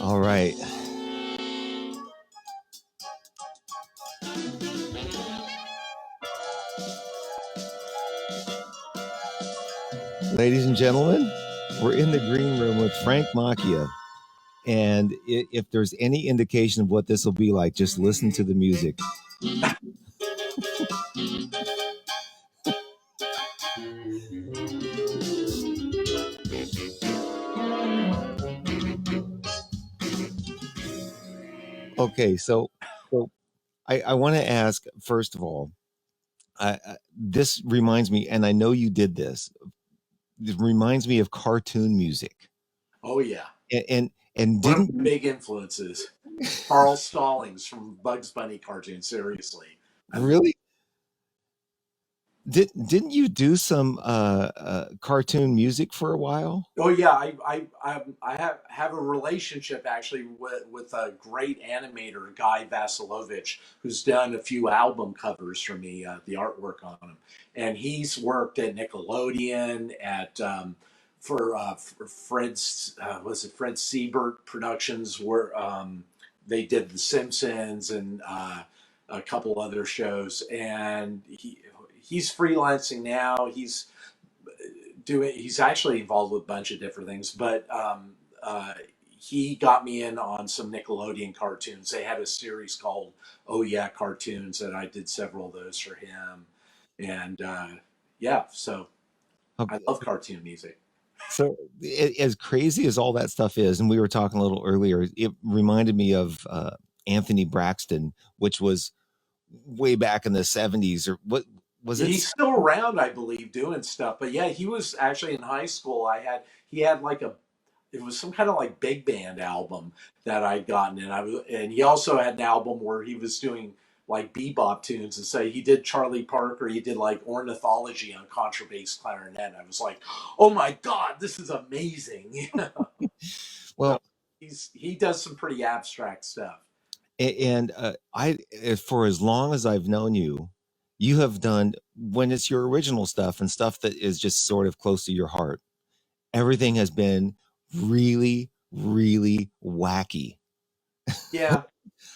All right. Ladies and gentlemen, we're in the green room with Frank Macchia. And if there's any indication of what this will be like, just listen to the music. Okay, so I want to ask, first of all, this reminds me, and I know you did this, it reminds me of cartoon music. Oh yeah. And One of the didn't big influences, Carl Stallings from Bugs Bunny cartoons. Seriously, really didn't you do some cartoon music for a while? oh yeah, I have a relationship actually with a great animator, Guy Vasilovich, who's done a few album covers for me, the artwork on them, and he's worked at Nickelodeon at for Fred's was it Fred Siebert Productions, where they did The Simpsons and a couple other shows, and he's freelancing now. He's actually involved with a bunch of different things, but he got me in on some Nickelodeon cartoons. They had a series called Oh Yeah Cartoons, and I did several of those for him. And yeah, so I Okay. love cartoon music. So, as crazy as all that stuff is, and we were talking a little earlier, it reminded me of Anthony Braxton, which was way back in the '70s, or what was it? He's still around, I believe, doing stuff. But yeah, he was actually in high school. He had like a it was some kind of like big band album that I'd gotten, and he also had an album where he was doing like bebop tunes, and say he did Charlie Parker, he did like ornithology on contrabass clarinet. I was like, oh my god, this is amazing. So Well, he does some pretty abstract stuff. and for as long as I've known you, you have done, when it's your original stuff and stuff that is just sort of close to your heart, everything has been really, really wacky. Yeah,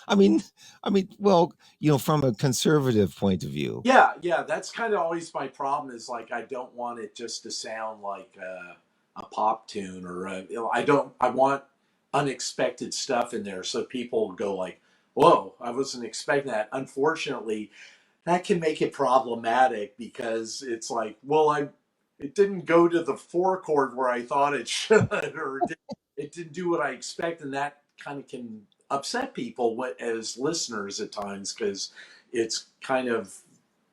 I mean, well, from a conservative point of view. yeah. That's kind of always my problem. Is like I don't want it just to sound like a pop tune or I don't. I want unexpected stuff in there so people go like, "Whoa, I wasn't expecting that." Unfortunately, that can make it problematic because it's like, well, it didn't go to the four chord where I thought it should, or it didn't do what I expect, and that kind of can upset people as listeners at times because it's kind of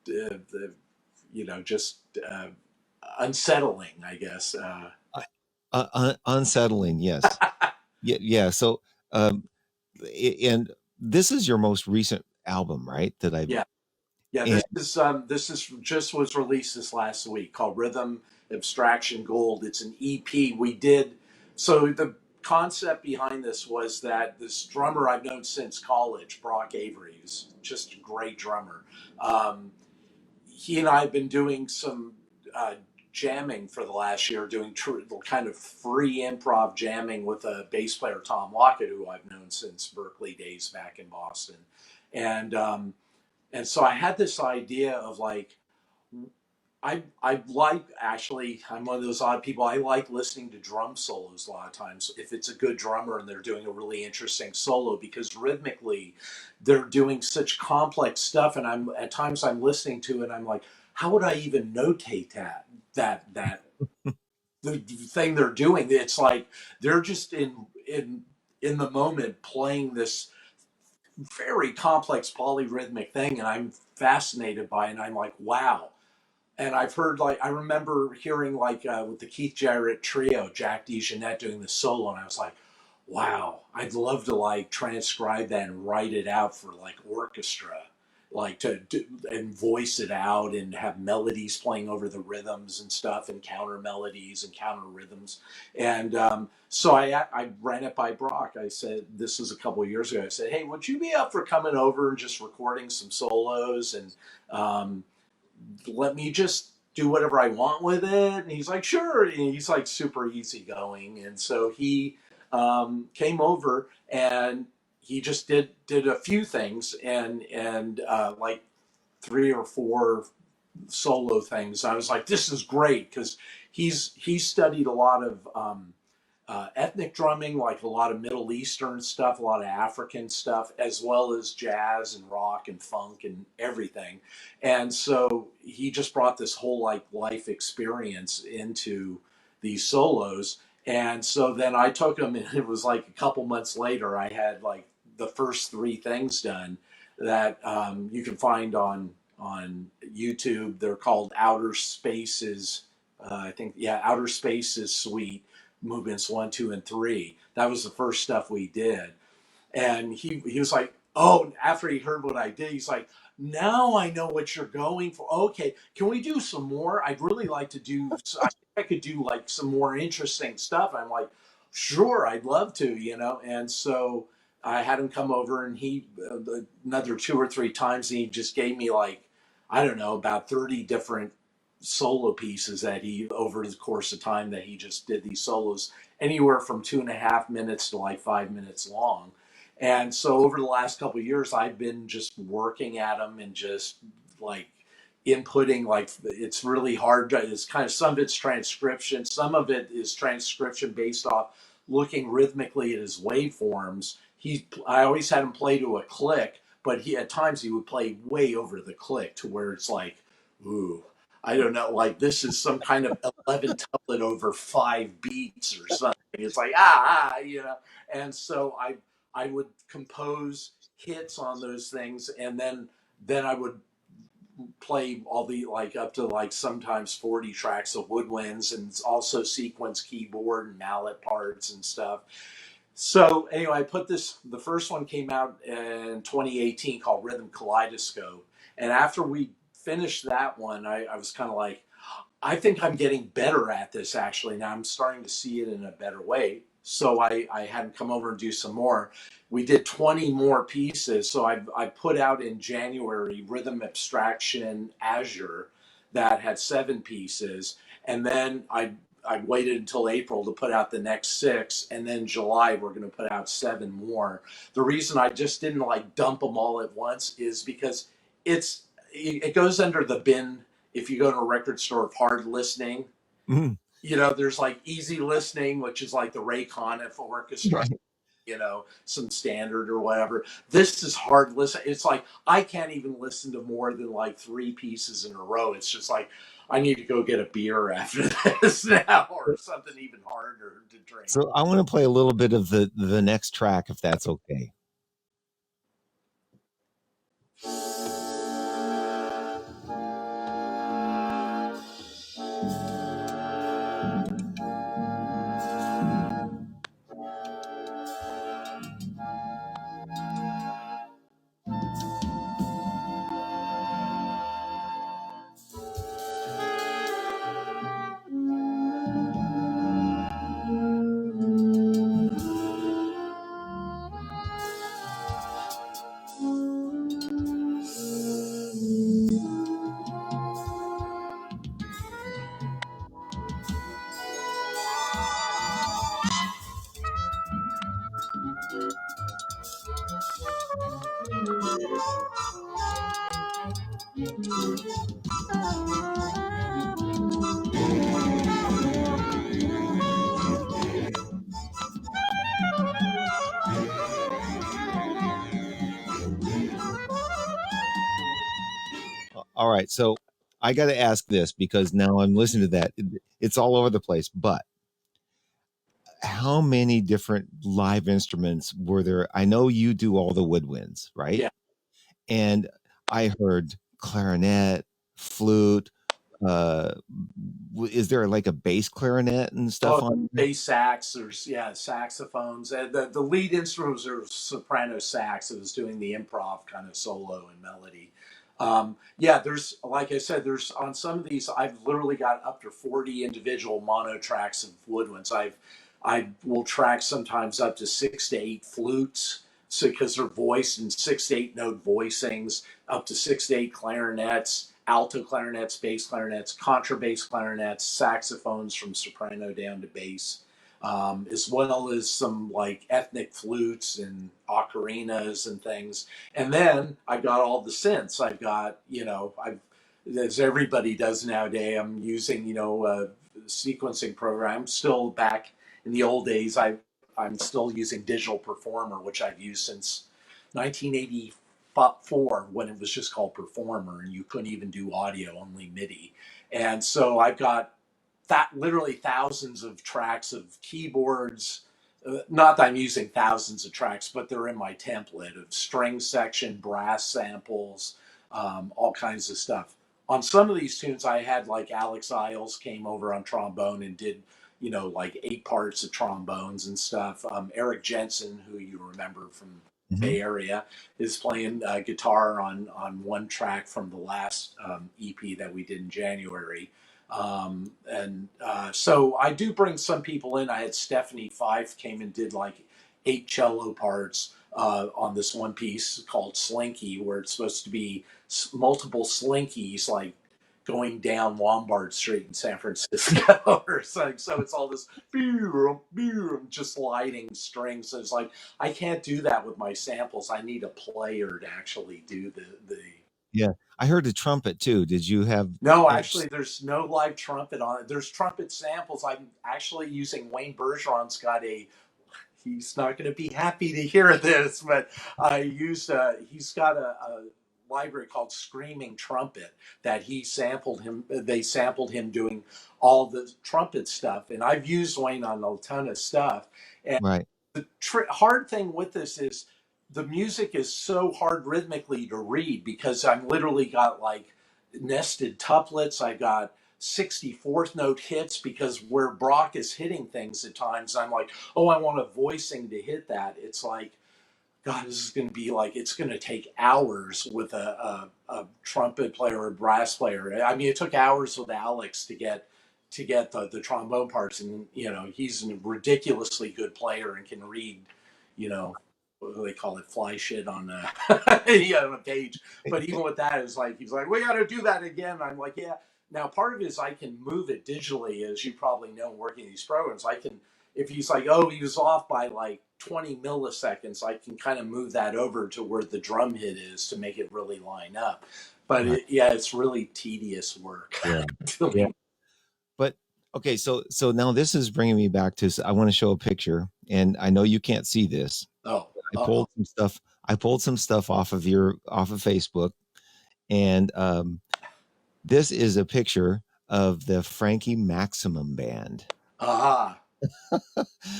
the just unsettling, I guess. Unsettling, yes. Yeah. So, um, and this is your most recent album, right? That I Yeah, yeah. and This is just was released this last week called Rhythm Abstraction Gold. It's an EP we did. So the concept behind this was that this drummer I've known since college, Brock Avery, is just a great drummer. Um, he and I have been doing some uh, jamming for the last year, doing kind of free improv jamming with a bass player, Tom Lockett, who I've known since Berkeley days back in Boston, and um, and so I had this idea of like I like actually I'm one of those odd people. I like listening to drum solos a lot of times if it's a good drummer and they're doing a really interesting solo because rhythmically they're doing such complex stuff and I'm at times I'm listening to it and I'm like, how would I even notate that the thing they're doing? It's like they're just in the moment playing this very complex polyrhythmic thing and I'm fascinated by it and I'm like, wow. And I've heard like I remember hearing like with the Keith Jarrett trio, Jack DeJohnette doing the solo, and I was like, "Wow, I'd love to like transcribe that and write it out for like orchestra, like to do, and voice it out and have melodies playing over the rhythms and stuff, and counter melodies and counter rhythms." And so I ran it by Brock. I said this was a couple of years ago. I said, "Hey, would you be up for coming over and just recording some solos and?" Um, let me just do whatever I want with it. And he's like, sure. And he's like super easygoing. And so he came over and he just did a few things and like three or four solo things. I was like, this is great because he's studied a lot of ethnic drumming, like a lot of Middle Eastern stuff, a lot of African stuff, as well as jazz and rock and funk and everything. And so he just brought this whole like life experience into these solos. And so then I took him, and it was like a couple months later, I had like the first three things done that you can find on YouTube. They're called Outer Spaces. I think, yeah, Outer Spaces Suite movements one, two, and three. That was the first stuff we did. And he was like, oh, after he heard what I did, he's like, now I know what you're going for. Okay, can we do some more? I'd really like to do, I think I could do like some more interesting stuff. I'm like, sure, I'd love to, you know? And so I had him come over and he, another two or three times, and he just gave me like, I don't know, about 30 different solo pieces that he, over the course of time, that he just did these solos anywhere from 2.5 minutes to like 5 minutes long. And so over the last couple of years, I've been just working at them and just like inputting. Like it's really hard. It's kind of, some of it's transcription, some of it is transcription based off looking rhythmically at his waveforms. I always had him play to a click, but he at times he would play way over the click to where it's like, ooh, I don't know, like this is some kind of 11 tablet over 5 beats or something. It's like you know. And so I would compose hits on those things, and then I would play all the like up to like sometimes 40 tracks of woodwinds and also sequence keyboard and mallet parts and stuff. So anyway, I put this. The first one came out in 2018 called Rhythm Kaleidoscope, and after we finished that one, I was kind of like, I think I'm getting better at this actually. Now I'm starting to see it in a better way. So I had him come over and do some more. We did 20 more pieces. So I put out in January Rhythm Abstraction Azure that had 7 pieces. And then I waited until April to put out the next 6. And then July, we're going to put out 7 more. The reason I just didn't like dump them all at once is because it goes under the bin. If you go to a record store, of hard listening, Mhm. there's like easy listening, which is like the Ray Conniff orchestra, Right. some standard or whatever. This is hard listen. It's like I can't even listen to more than like 3 pieces in a row. It's just like I need to go get a beer after this now, or something even harder to drink. So I want to play a little bit of the next track, if that's okay. All right. So I got to ask this because now I'm listening to that. It's all over the place. But how many different live instruments were there? I know you do all the woodwinds, right? Yeah. And I heard clarinet, flute. Uh, is there like a bass clarinet and Oh, stuff on there? bass sax. There's, yeah, saxophones. The lead instruments are soprano sax. It was doing the improv kind of solo and melody. Yeah, there's, like I said, there's on some of these I've literally got up to 40 individual mono tracks of woodwinds. I will track sometimes up to 6 to 8 flutes. So because they're voiced in 6 to 8 note voicings, up to 6 to 8 clarinets, alto clarinets, bass clarinets, contrabass clarinets, saxophones from soprano down to bass, as well as some like ethnic flutes and ocarinas and things. And then I got all the synths. I've got, I've, as everybody does nowadays, I'm using, a sequencing program. Still back in the old days, I'm still using Digital Performer, which I've used since 1984 when it was just called Performer and you couldn't even do audio, only MIDI. And so I've got that literally thousands of tracks of keyboards. Not that I'm using thousands of tracks, but they're in my template of string section, brass samples, all kinds of stuff. On some of these tunes, I had like Alex Isles came over on trombone and did, like 8 parts of trombones and stuff. Eric Jensen, who you remember from Mhm. Bay Area, is playing guitar on one track from the last EP that we did in January. And so I do bring some people in. I had Stephanie Fife came and did like 8 cello parts on this one piece called Slinky, where it's supposed to be multiple slinkies like going down Lombard Street in San Francisco or something. So it's all this just sliding strings. So it's like I can't do that with my samples. I need a player to actually do the Yeah. I heard the trumpet too. Did you have No, uh, actually, there's no live trumpet on it. There's trumpet samples. I'm actually using Wayne Bergeron's got a. He's not going to be happy to hear this, but I used. He's got a library called Screaming Trumpet that he sampled him. They sampled him doing all the trumpet stuff, and I've used Wayne on a ton of stuff. right, The hard thing with this is the music is so hard rhythmically to read because I'm literally got like nested tuplets. I got 64th note hits because where Brock is hitting things at times, I'm like, oh, I want a voicing to hit that. It's like, God, this is going to be like, it's going to take hours with a trumpet player or a brass player. I mean, it took hours with Alex to get the trombone parts, and he's a ridiculously good player and can read, what do they call it, fly shit on on a page. But even with that, it's like he's like, we got to do that again. I'm like, yeah. Now part of it is I can move it digitally, as you probably know, working these programs. I can, if he's like, oh, he was off by like 20 milliseconds, I can kind of move that over to where the drum hit is to make it really line up. But right. yeah, it's really tedious work. Yeah. Yeah. Doing. But okay, so now this is bringing me back to I want to show a picture, and I know you can't see this. Oh, I uh oh. pulled some stuff. I pulled some stuff off of Facebook, and this is a picture of the Frankie Maximum Band. Aha.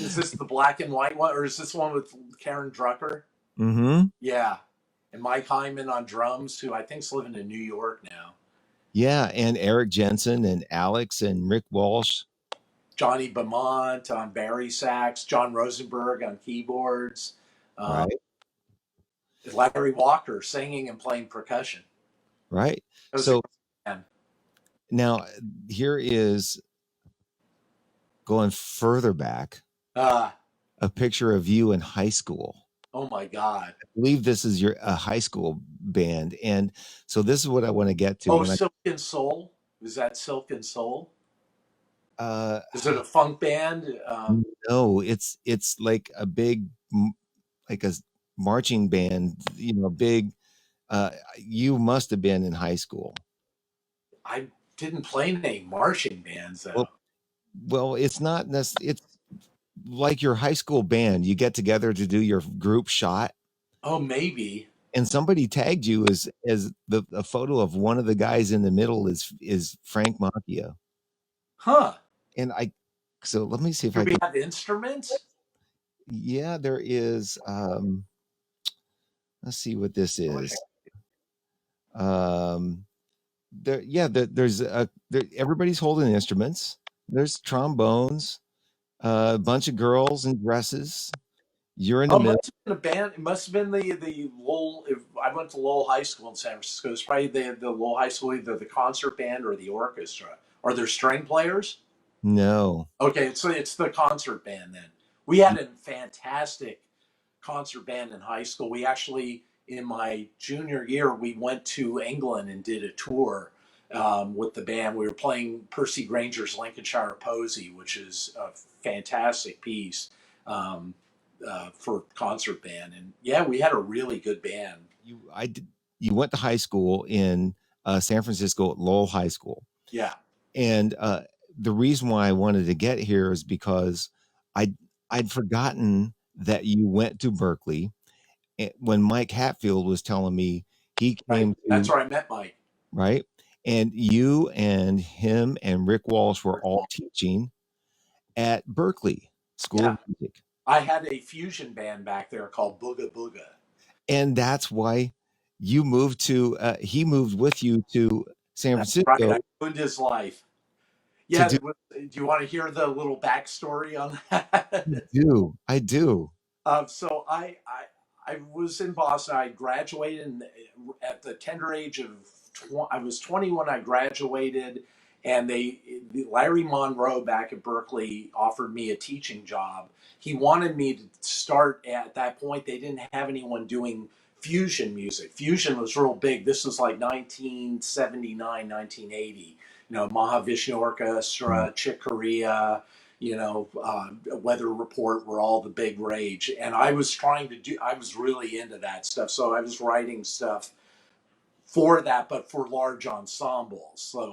Is this the black and white one, or is this one with Karen Drucker? Mm-hmm. Yeah. And Mike Hyman on drums, who I think's living in New York now. Yeah, and Eric Jensen and Alex and Rick Walsh. Johnny Beaumont on Barry sax, John Rosenberg on keyboards, um, Right, Larry Walker singing and playing percussion. right. That was a So great band. now here is going further back, Uh, a picture of you in high school. oh my God. I believe this is your a high school band, and so this is what I want to get to Oh, when I Silk and Soul. Was that Silk and Soul? uh Is it a funk band? no, it's like a big like a marching band, big you must have been in high school. I didn't play any marching bands though. Well, it's not it's like your high school band. You get together to do your group shot, Oh, maybe. and somebody tagged you as the a photo of one of the guys in the middle is Frank Macchia. Huh. And I so let me see if Do I we can. have instruments? Yeah, there is. Let's see what this I wish is. Um, there's everybody's holding instruments. There's trombones, a bunch of girls in dresses. You're in the Oh, it middle. must have been a band. It must have been the Lowell. If I went to Lowell High School in San Francisco, it's probably the Lowell High School, either the concert band or the orchestra. Are there string players? No. Okay, so it's the concert band then. We had a fantastic concert band in high school. We actually, in my junior year, we went to England and did a tour with the band. We were playing Percy Granger's Lincolnshire Posy, which is a fantastic piece um, for concert band. And yeah, we had a really good band. You I did you went to high school in San Francisco at Lowell High School. Yeah, And the reason why I wanted to get here is because I I'd forgotten that you went to Berkeley. When Mike Hatfield was telling me he right. came That's to, where I met Mike. right, and you and him and Rick Walsh were Rick all Wall. teaching at Berkeley School Yeah, of Music, I had a fusion band back there called Booga Booga. and that's why you moved to. He moved with you to San That's right. Francisco I ruined his life. to Yeah. do. Do you want to hear the little backstory on that? I do. I was in Boston. I graduated at the tender age of I was 20 when I graduated, and Larry Monroe back at Berkeley offered me a teaching job. He wanted me to start at that point. They didn't have anyone doing fusion music. Fusion was real big. This was like 1979, 1980. Mahavishnu Mm. Orchestra, Chick Corea, Weather Report were all the big rage. And I was really into that stuff. So I was writing stuff for that, but for large ensembles. So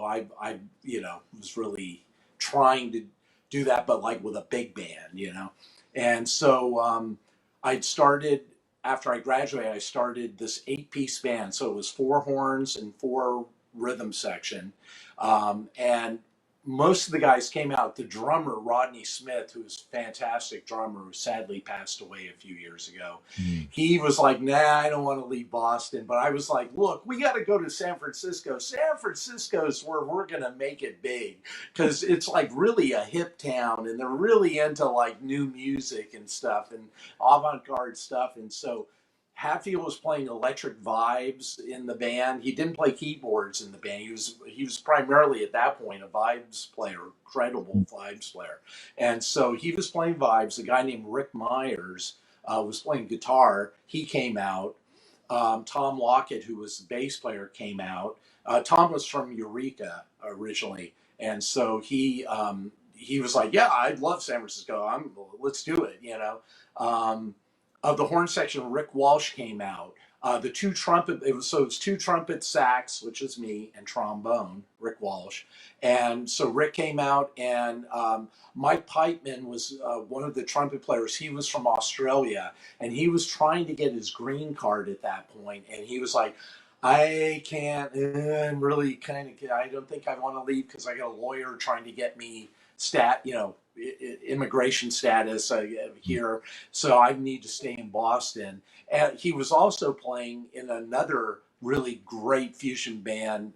was really trying to do that, but like with a big band. And so I'd started, after I graduated, I started this 8-piece band. So it was 4 horns and 4 rhythm section. And most of the guys came out. The drummer, Rodney Smith, who's a fantastic drummer, who sadly passed away a few years ago, Mm. he was like, nah, I don't want to leave Boston. But I was like, look, we got to go to San Francisco. San Francisco is where we're going to make it big, because it's like really a hip town, and they're really into like new music and stuff and avant garde stuff. And so Hatfield was playing electric vibes in the band. He didn't play keyboards in the band. He was primarily at that point a vibes player, credible vibes player. And so he was playing vibes. A guy named Rick Myers was playing guitar. He came out. Tom Lockett, who was the bass player, came out. Tom was from Eureka originally, and so he was like, "Yeah, I love San Francisco. Let's do it." Um, of the horn section, Rick Walsh came out. The two trumpet, it was 2 trumpet sax, which is me, and trombone, Rick Walsh. And so Rick came out, and Mike Pipeman was one of the trumpet players. He was from Australia, and he was trying to get his green card at that point, and he was like, I can't, I'm really kind of, I don't think I want to leave because I got a lawyer trying to get me immigration status here, so I need to stay in Boston. And he was also playing in another really great fusion band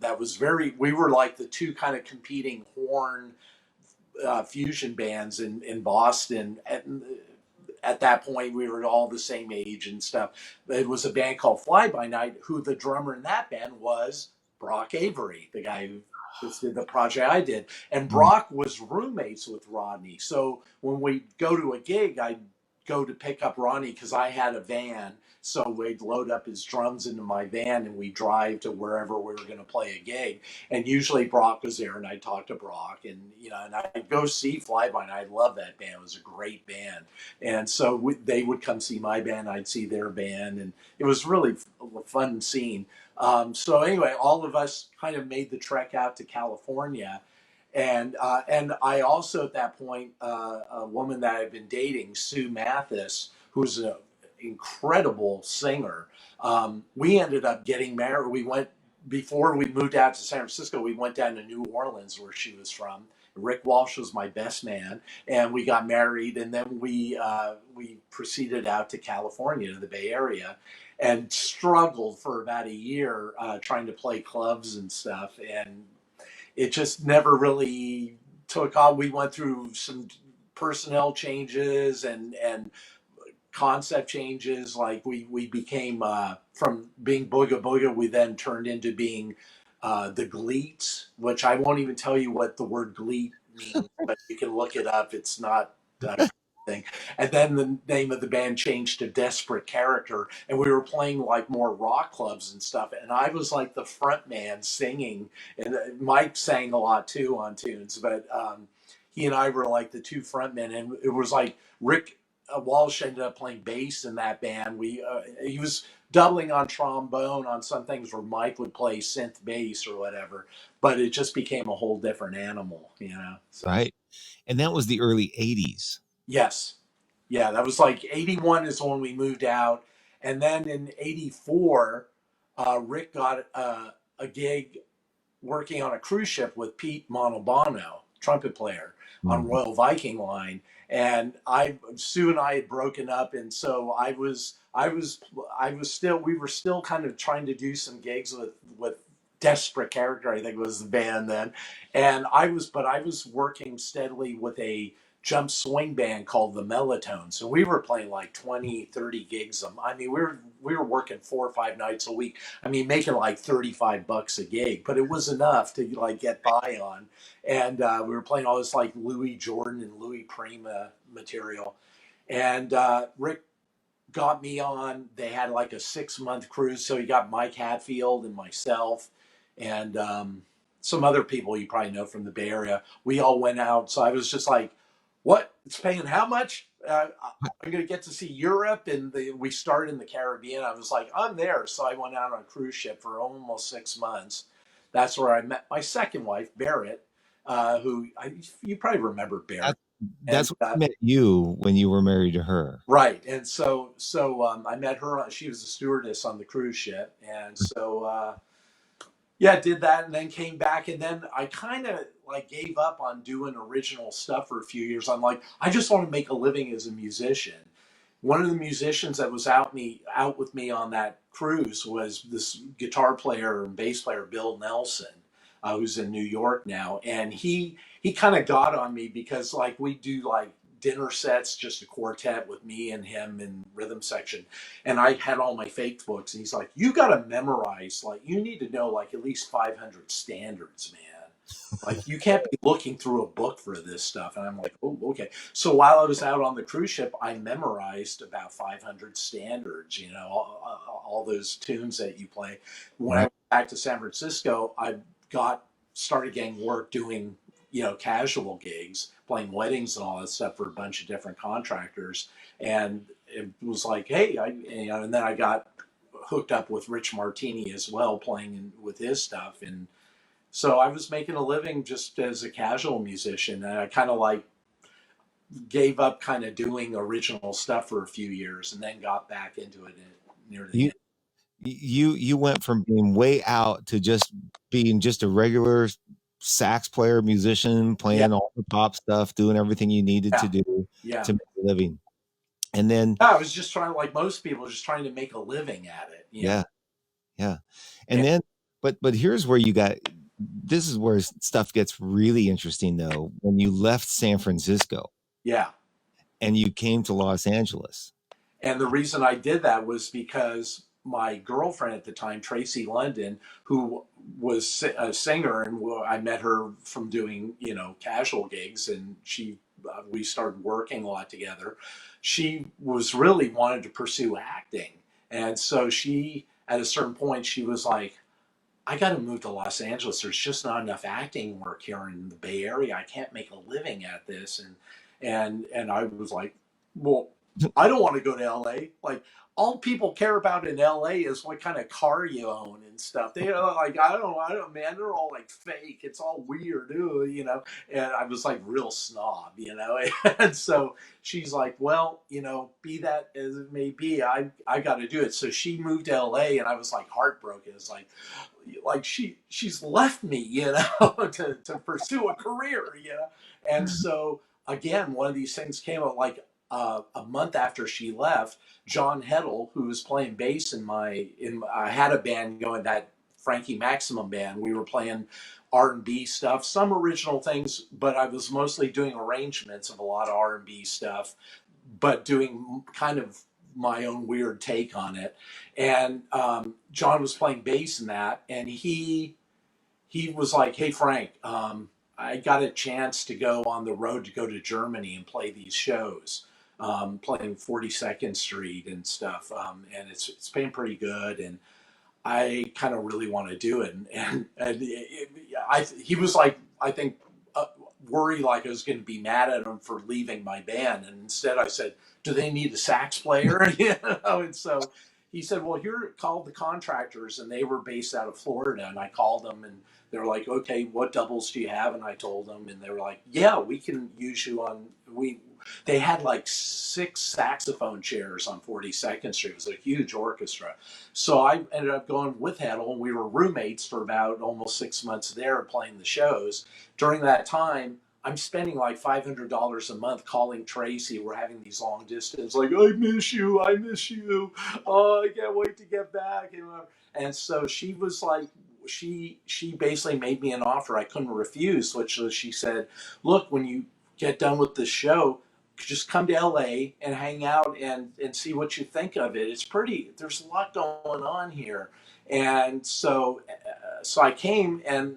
that was we were like the two kind of competing horn fusion bands in Boston. At that point, we were all the same age and stuff. It was a band called Fly By Night, who the drummer in that band was Brock Avery, the guy who just did the project I did. And Mm. Brock was roommates with Rodney. So when we go to a gig, I'd go to pick up Rodney because I had a van. So we'd load up his drums into my van and we drive to wherever we were going to play a gig. And usually Brock was there, and I'd talk to Brock, and I'd go see Fly By Night. I love that band. It was a great band. And so they would come see my band, I'd see their band, and it was really a fun scene. So anyway, all of us kind of made the trek out to California, and I also at that point a woman that I'd been dating, Sue Mathis, who's an incredible singer. We ended up getting married. We went before we moved out to San Francisco. We went down to New Orleans, where she was from. Rick Walsh was my best man, and we got married, and then we proceeded out to California, to the Bay Area, and struggled for about a year trying to play clubs and stuff, and it just never really took off. We went through some personnel changes and concept changes. Like we became from being Booga Booga, we then turned into being the Gleets, which I won't even tell you what the word Gleet means, but you can look it up. It's not. thing. And then the name of the band changed to Desperate Character, and we were playing like more rock clubs and stuff. And I was like the front man singing, and Mike sang a lot too on tunes, but he and I were like the two front men, and it was like Rick Walsh ended up playing bass in that band. He was doubling on trombone on some things where Mike would play synth bass or whatever, but it just became a whole different animal, you know. So Right. And that was the early 80s. yes, yeah, that was like 81 is when we moved out. And then in 84, Rick got a gig working on a cruise ship with Pete Montalbano, trumpet player on Mhm. Royal Viking Line. And Sue and I had broken up. And so we were still kind of trying to do some gigs with Desperate Character, I think was the band then. And but I was working steadily with a jump swing band called the Melatones. So we were playing like 20, 30 gigs. I mean, we were working 4 or 5 nights a week. I mean, making like $35 a gig, but it was enough to like get by on. And we were playing all this like Louis Jordan and Louis Prima material. And Rick got me on. They had like a 6 month cruise, so he got Mike Hatfield and myself, and some other people you probably know from the Bay Area. We all went out. So I was just like, "What? It's paying how much? I'm going to get to see Europe." And we started in the Caribbean. I was like, "I'm there." So I went out on a cruise ship for almost 6 months. That's where I met my second wife, Barrett, you probably remember Barrett. That, And that's when I met you when you were married to her. right, and I met her. She was a stewardess on the cruise ship, and so yeah, did that, and then came back, and then I kind of like gave up on doing original stuff for a few years. I'm like, I just want to make a living as a musician. One of the musicians that was out with me on that cruise was this guitar player and bass player Bill Nelson, who's in New York now, and he kind of got on me because like we do like dinner sets, just a quartet with me and him in rhythm section, and I had all my fake books, and he's like, "You got to memorize, like you need to know like at least 500 standards, man." Like you can't be looking through a book for this stuff. And I'm like, oh, okay. So while I was out on the cruise ship, I memorized about 500 standards, all those tunes that you play. When I Right. went back to San Francisco, got started getting work doing, casual gigs, playing weddings and all that stuff for a bunch of different contractors. And it was like, hey, and then I got hooked up with Rich Martini as well, playing with his stuff. And so I was making a living just as a casual musician, and I kind of like gave up kind of doing original stuff for a few years, and then got back into it near the You end. you went from being way out to just being just a regular sax player, musician, Yeah, playing all the pop stuff, doing everything you needed yeah, to do yeah. to make a living. And then Yeah, I was just trying, like most people, just trying to make a living at it. yeah, yeah. And And then but here's where this is where stuff gets really interesting though, when you left San Francisco yeah. and you came to Los Angeles. And the reason I did that was because my girlfriend at the time, Tracy London, who was a singer, and I met her from doing, casual gigs, and we started working a lot together. She was really wanted to pursue acting. And so at a certain point, she was like, I got to move to Los Angeles. There's just not enough acting work here in the Bay Area. I can't make a living at this. And I was like, well, I don't want to go to LA. Like all people care about in LA is what kind of car you own and stuff. They are like, I don't, man. They're all like fake. It's all weird, ooh. And I was like real snob. And so she's like, well, be that as it may be, I got to do it. So she moved to LA, and I was like heartbroken. It's like she's left me, to pursue a career. And so again, one of these things came up like a month after she left. John Heddle, who was playing bass I had a band going, that Frankie Maximum band. We were playing R&B stuff, some original things, but I was mostly doing arrangements of a lot of R&B stuff, but doing kind of my own weird take on it. And John was playing bass in that, and he was like, "Hey Frank, I got a chance to go on the road to go to Germany and play these shows. playing 42nd Street and stuff, and it's paying pretty good, and I kind of really want to do it. He was like, I think, worried like I was going to be mad at him for leaving my band. And instead I said, do they need a sax player? And so he said, well, here, call the contractors. And they were based out of Florida. And I called them and they were like, okay, what doubles do you have? And I told them, and they were like, yeah, we can use you on, they had like 6 saxophone chairs on 42nd Street. It was a huge orchestra. So I ended up going with Heddle, and we were roommates for about almost 6 months there playing the shows. During that time, I'm spending like $500 a month calling Tracy. We're having these long distance, like, I miss you, I miss you. Oh, I can't wait to get back. And so she was like, she basically made me an offer I couldn't refuse, which was she said, look, when you get done with the show, just come to LA and hang out and see what you think of it. It's pretty, there's a lot going on here. And so I came and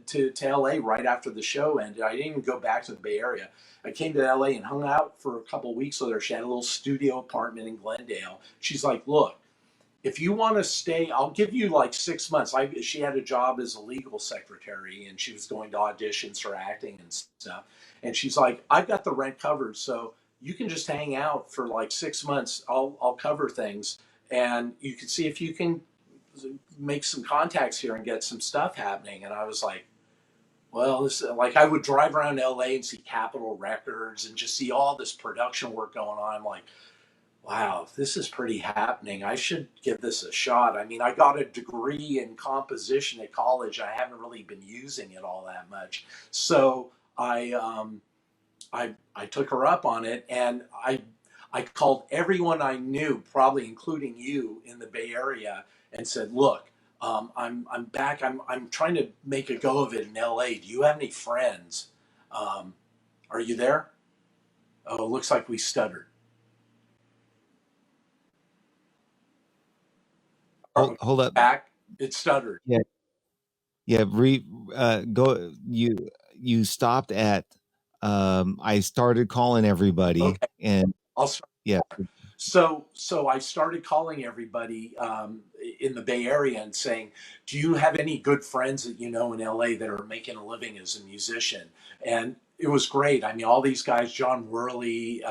to LA right after the show ended. I didn't even go back to the Bay Area. I came to LA and hung out for a couple of weeks with her. She had a little studio apartment in Glendale. She's like, look, if you want to stay, I'll give you like 6 months. She had a job as a legal secretary and she was going to auditions for acting and stuff. And she's like, I've got the rent covered, so you can just hang out for like 6 months. I'll cover things, and you can see if you can make some contacts here and get some stuff happening. And I was like, well, this, like, I would drive around LA and see Capitol Records and just see all this production work going on. I'm like, wow, this is pretty happening. I should give this a shot. I mean, I got a degree in composition at college. I haven't really been using it all that much. So I took her up on it, and I called everyone I knew, probably including you in the Bay Area, and said, look, I'm back. I'm trying to make a go of it in LA. Do you have any friends? Um, are you there? Oh, it looks like we stuttered. Hold up. Back. It stuttered. Yeah. Yeah. Go. You stopped at, I started calling everybody Okay, and I'll yeah. So I started calling everybody in the Bay Area and saying, "Do you have any good friends that you know in LA that are making a living as a musician?" And it was great. I mean, all these guys, John Worley,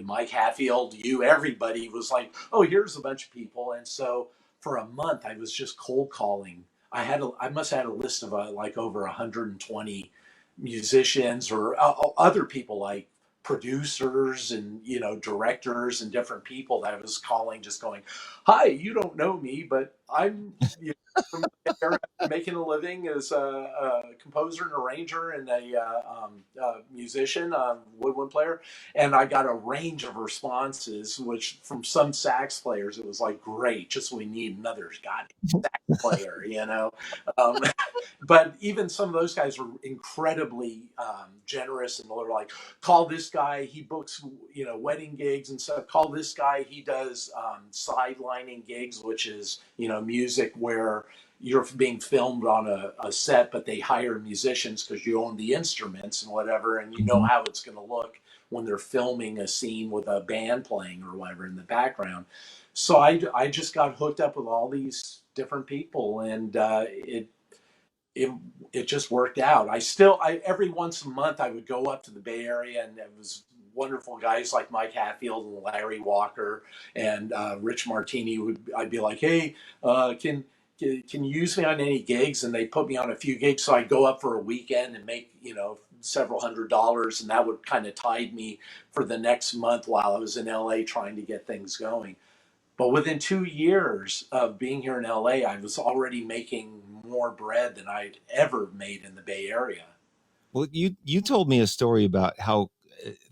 Mike Hatfield, everybody was like, "Oh, here's a bunch of people." And so for a month, I was just cold calling. I must have had a list of like over 120 musicians or other people like producers and directors and different people that I was calling, just going, "Hi, you don't know me, but I'm from the area, making a living as a composer and arranger and a musician, woodwind player." And I got a range of responses, which from some sax players it was like, "Great, just we need another goddamn sax player," you know. Um, but even some of those guys were incredibly generous, and they're like, call this guy, he books wedding gigs and stuff. Call this guy, he does sidelining gigs, which is music where you're being filmed on a set, but they hire musicians because you own the instruments and whatever, and you know Mhm. how it's going to look when they're filming a scene with a band playing or whatever in the background. So I just got hooked up with all these different people, and it it just worked out. I every once a month I would go up to the Bay Area, and it was wonderful guys like Mike Hatfield and Larry Walker and Rich Martini. I'd be like, hey, can you use me on any gigs? And they put me on a few gigs, so I'd go up for a weekend and make several $100s, and that would kind of tide me for the next month while I was in LA trying to get things going. But within 2 years of being here in LA, I was already making more bread than I'd ever made in the Bay Area. Well, you told me a story about how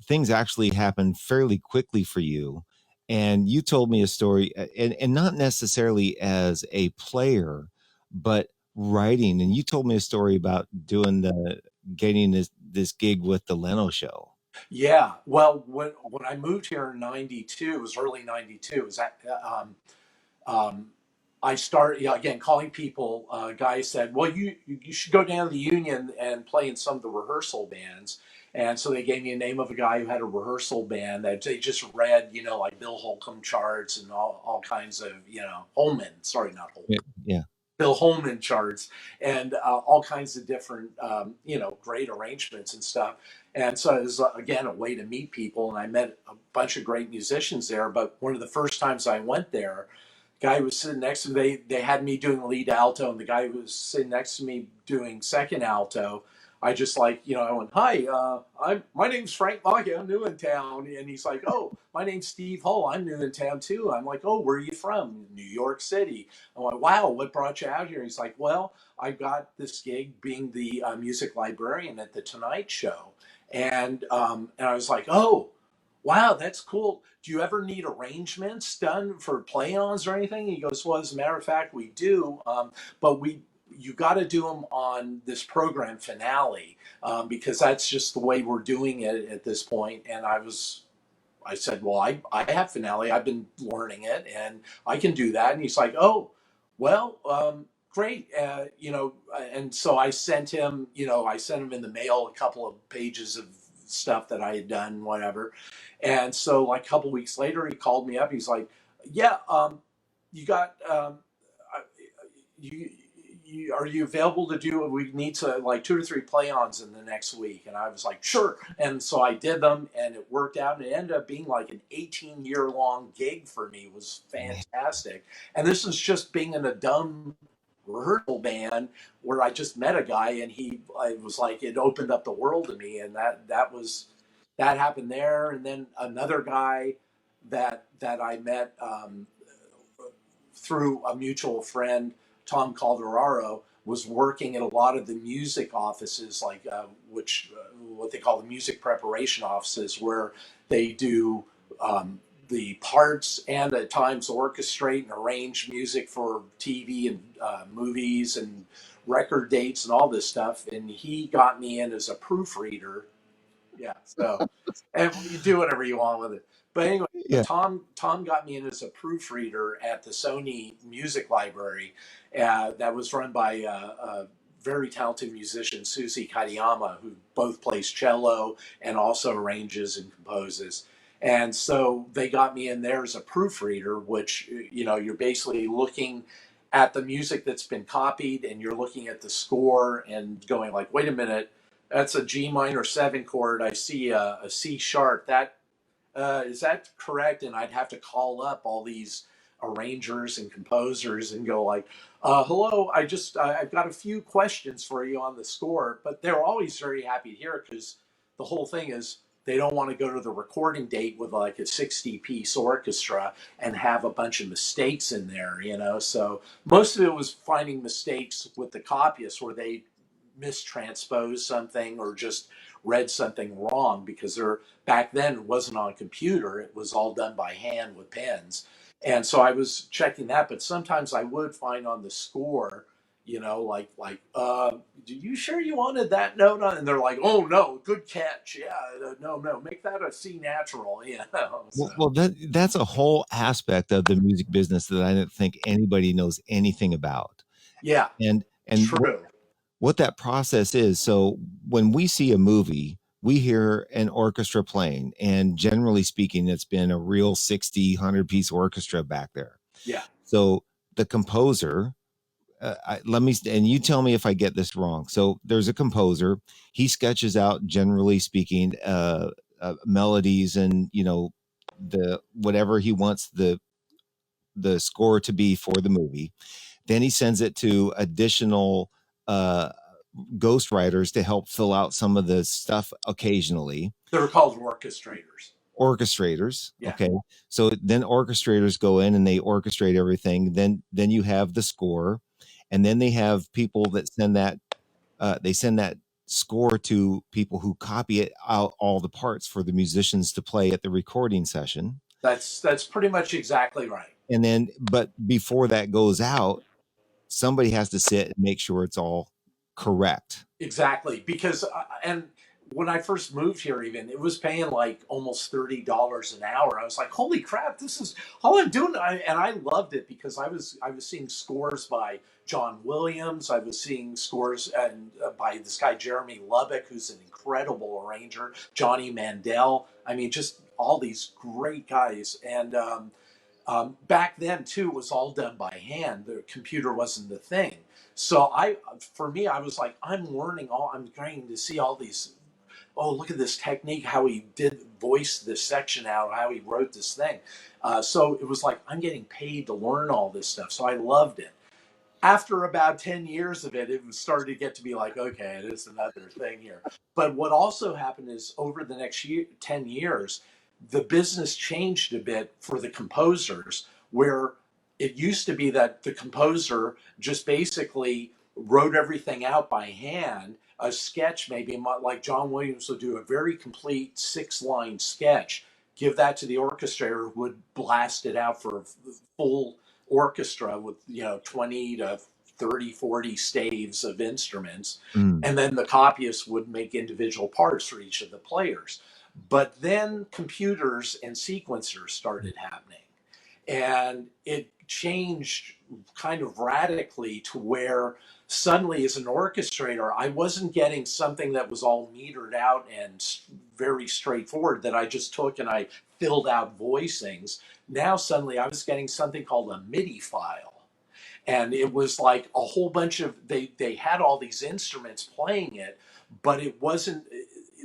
things actually happened fairly quickly for you, and you told me a story, and not necessarily as a player, but writing. And you told me a story about doing the getting this gig with the Leno Show. Yeah, well, when I moved here in '92, it was early '92. It was at, um, I started, yeah, again, calling people. A guy said, "Well, you should go down to the Union and play in some of the rehearsal bands." And so they gave me a name of a guy who had a rehearsal band that they just read, like Bill Holcomb charts and all kinds of, Holman. Sorry, not Holcomb. Yeah. Yeah. Bill Holman charts and all kinds of different, great arrangements and stuff. And so it was, again, a way to meet people. And I met a bunch of great musicians there. But one of the first times I went there, guy was sitting next to me. They had me doing lead alto, and the guy who was sitting next to me doing second alto. I just I went, "Hi, my name's Frank Macchia. I'm new in town." And he's like, "Oh, my name's Steve Hull. I'm new in town too." I'm like, "Oh, where are you from?" "New York City." I'm like, "Wow, what brought you out here?" He's like, "Well, I got this gig being the music librarian at the Tonight Show." And I was like, "Oh, wow, that's cool. Do you ever need arrangements done for play-ons or anything?" He goes, "Well, as a matter of fact, we do, but you got to do them on this program finale, because that's just the way we're doing it at this point." And I said, "Well, I have finale. I've been learning it, and I can do that." And he's like, "Oh, well, great." And so I sent him in the mail a couple of pages of stuff that I had done, whatever. And so, like a couple weeks later, he called me up. He's like, "Yeah, you got you." Are you available to do? We need to like 2 or 3 play-ons in the next week, and I was like, "Sure." And so I did them, and it worked out, and it ended up being like an 18-year long gig for me. It was Man. fantastic, and this is just being in a dumb rehearsal band where I just met a guy, and I was like, it opened up the world to me, and that happened there, and then another guy that I met. Through a mutual friend, Tom Calderaro, was working at a lot of the music offices, like what they call the music preparation offices, where they do the parts and at times orchestrate and arrange music for TV and movies and record dates and all this stuff. And he got me in as a proofreader. Yeah, so and you do whatever you want with it. But anyway, Yeah. Tom got me in as a proofreader at the Sony Music Library, that was run by a very talented musician, Susie Katayama, who both plays cello and also arranges and composes. And so they got me in there as a proofreader, which you're basically looking at the music that's been copied, and you're looking at the score and going like, "Wait a minute, that's a G minor 7 chord. I see a C sharp. That is that correct?" And I'd have to call up all these arrangers and composers and go like, "Hello, I've got a few questions for you on the score." But they're always very happy to hear it, because the whole thing is they don't want to go to the recording date with like a 60-piece orchestra and have a bunch of mistakes in there. So most of it was finding mistakes with the copyists where they mistransposed something or just read something wrong, because back then it wasn't on a computer, it was all done by hand with pens. And so I was checking that, but sometimes I would find on the score, "Do you sure you wanted that note on?" And they're like, "Oh no, good catch, yeah, no, make that a C natural." So Well, that's a whole aspect of the music business that I don't think anybody knows anything about. yeah, And true. what that process is. So when we see a movie, we hear an orchestra playing, and generally speaking, it's been a real 60, 100-piece orchestra back there. Yeah, So the composer, let me, and you tell me if I get this wrong. So there's a composer, he sketches out, generally speaking, melodies and, the whatever he wants the score to be for the movie. Then he sends it to additional uh, ghostwriters to help fill out some of the stuff occasionally. they're called orchestrators. Orchestrators, Yeah, okay. So then orchestrators go in and they orchestrate everything. Then you have the score, and then they have people that send that score to people who copy it out all the parts for the musicians to play at the recording session. that's pretty much exactly right. And then, but before that goes out, somebody has to sit and make sure it's all correct. Exactly, because and when I first moved here, even it was paying like almost $30 an hour. I was like, "Holy crap! This is all I'm doing." And I loved it because I was seeing scores by John Williams. I was seeing scores by this guy Jeremy Lubbock, who's an incredible arranger. Johnny Mandel. I mean, just all these great guys. And back then too, it was all done by hand. The computer wasn't the thing. So for me, I was like, I'm learning all. I'm going to see all these, oh, look at this technique, how he did voice this section out, how he wrote this thing. So it was like, I'm getting paid to learn all this stuff. So I loved it. After about 10 years of it, it started to get to be like, okay, it is another thing here. But what also happened is over the next 10 years, the business changed a bit for the composers, where it used to be that the composer just basically wrote everything out by hand, a sketch, maybe like John Williams would do a very complete 6-line sketch, give that to the orchestrator who would blast it out for a full orchestra with 20 to 30, 40 staves of instruments, Mm. and then the copyist would make individual parts for each of the players. But then computers and sequencers started happening, and it changed kind of radically to where suddenly as an orchestrator I wasn't getting something that was all metered out and very straightforward that I just took and I filled out voicings. Now suddenly I was getting something called a MIDI file, and it was like a whole bunch of they had all these instruments playing it, but it wasn't,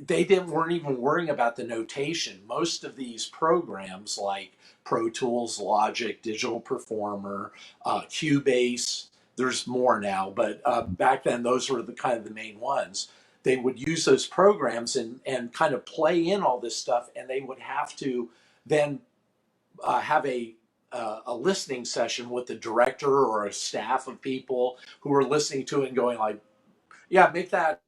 they didn't weren't even worrying about the notation. Most of these programs like Pro Tools, Logic, Digital Performer, Cubase, there's more now, but back then those were the kind of the main ones. They would use those programs and kind of play in all this stuff, and they would have to then have a listening session with the director or a staff of people who were listening to it and going like, yeah, make that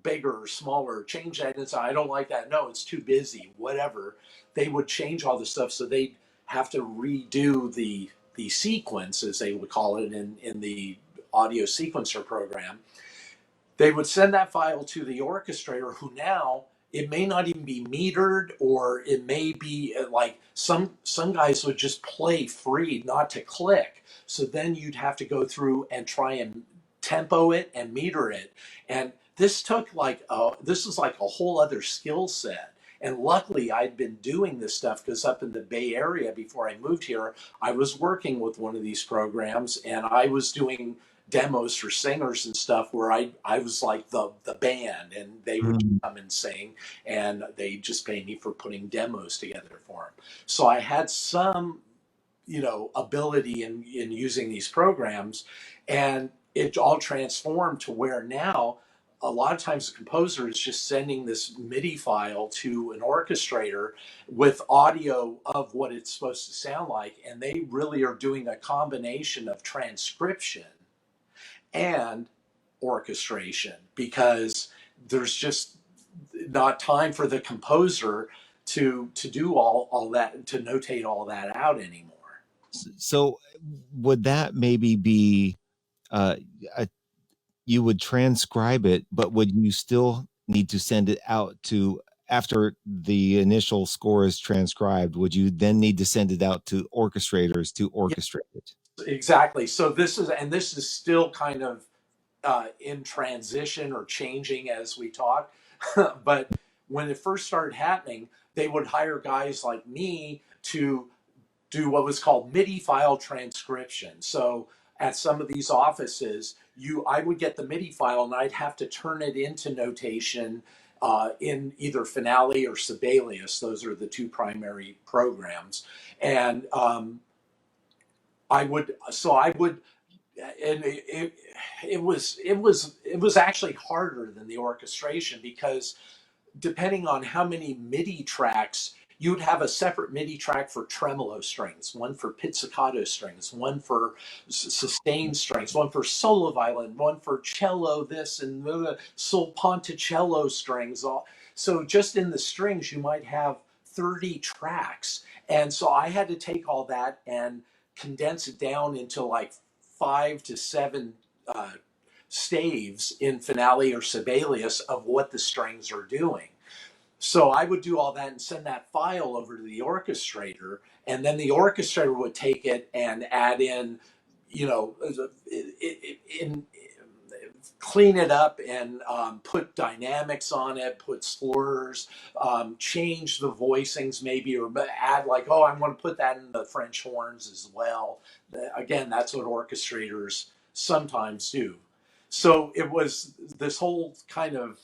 bigger or smaller, change that inside. I don't like that. No, it's too busy, whatever. They would change all this stuff. So they'd have to redo the sequence, as they would call it in the audio sequencer program. They would send that file to the orchestrator, who now it may not even be metered, or it may be like some guys would just play free, not to click. So then you'd have to go through and try and tempo it and meter it. And this took like this is like a whole other skill set. And luckily I'd been doing this stuff because up in the Bay Area before I moved here, I was working with one of these programs, and I was doing demos for singers and stuff where I was like the band, and they would Mm. come and sing, and they just pay me for putting demos together for them. So I had some ability in using these programs, and it all transformed to where now a lot of times the composer is just sending this MIDI file to an orchestrator with audio of what it's supposed to sound like, and they really are doing a combination of transcription and orchestration, because there's just not time for the composer to do all that, to notate all that out anymore. So would that maybe be uh, a, you would transcribe it, but would you still need to send it out to, after the initial score is transcribed, would you then need to send it out to orchestrators to Yeah, orchestrate it? exactly. So this is still kind of in transition or changing as we talk. But when it first started happening, they would hire guys like me to do what was called MIDI file transcription. So at some of these offices, I would get the MIDI file and I'd have to turn it into notation in either Finale or Sibelius. Those are the two primary programs, and I would, and it was actually harder than the orchestration, because depending on how many MIDI tracks, you'd have a separate MIDI track for tremolo strings, one for pizzicato strings, one for sustained strings, one for solo violin, one for cello, this and the sul ponticello strings. So just in the strings, you might have 30 tracks. And so I had to take all that and condense it down into like 5 to 7 uh, staves in finale or Sibelius of what the strings are doing. So I would do all that and send that file over to the orchestrator, and then the orchestrator would take it and add in, you know, in clean it up and put dynamics on it, put slurs, change the voicings maybe, or add like, oh, I want to put that in the French horns as well. Again, that's what orchestrators sometimes do. So it was this whole kind of,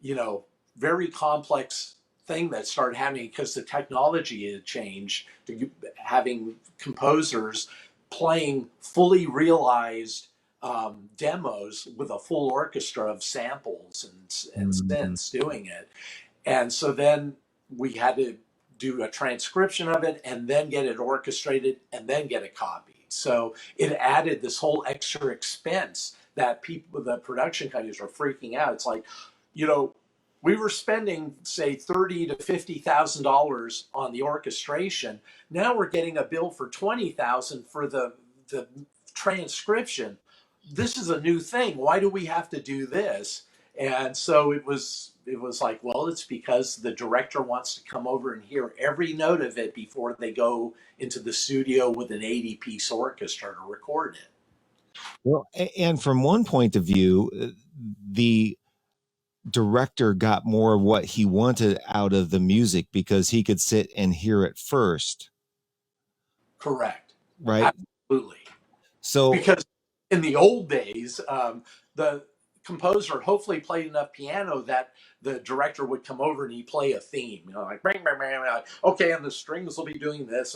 you know, very complex thing that started happening because the technology had changed to having composers playing fully realized demos with a full orchestra of samples and Mhm. synths doing it. And so then we had to do a transcription of it and then get it orchestrated and then get it copied. So it added this whole extra expense that people, the production companies were freaking out. It's like, you know, we were spending say $30,000 to $50,000 on the orchestration. Now we're getting a bill for 20,000 for the transcription. This is a new thing. Why do we have to do this? And so it was like, well, it's because the director wants to come over and hear every note of it before they go into the studio with an 80-piece orchestra to record it. Well, and from one point of view, the director got more of what he wanted out of the music because he could sit and hear it first, Correct. right? Absolutely. So, Because in the old days, the composer hopefully played enough piano that the director would come over and he'd play a theme, you know, like bang, bang, bang, bang. Okay, and the strings will be doing this,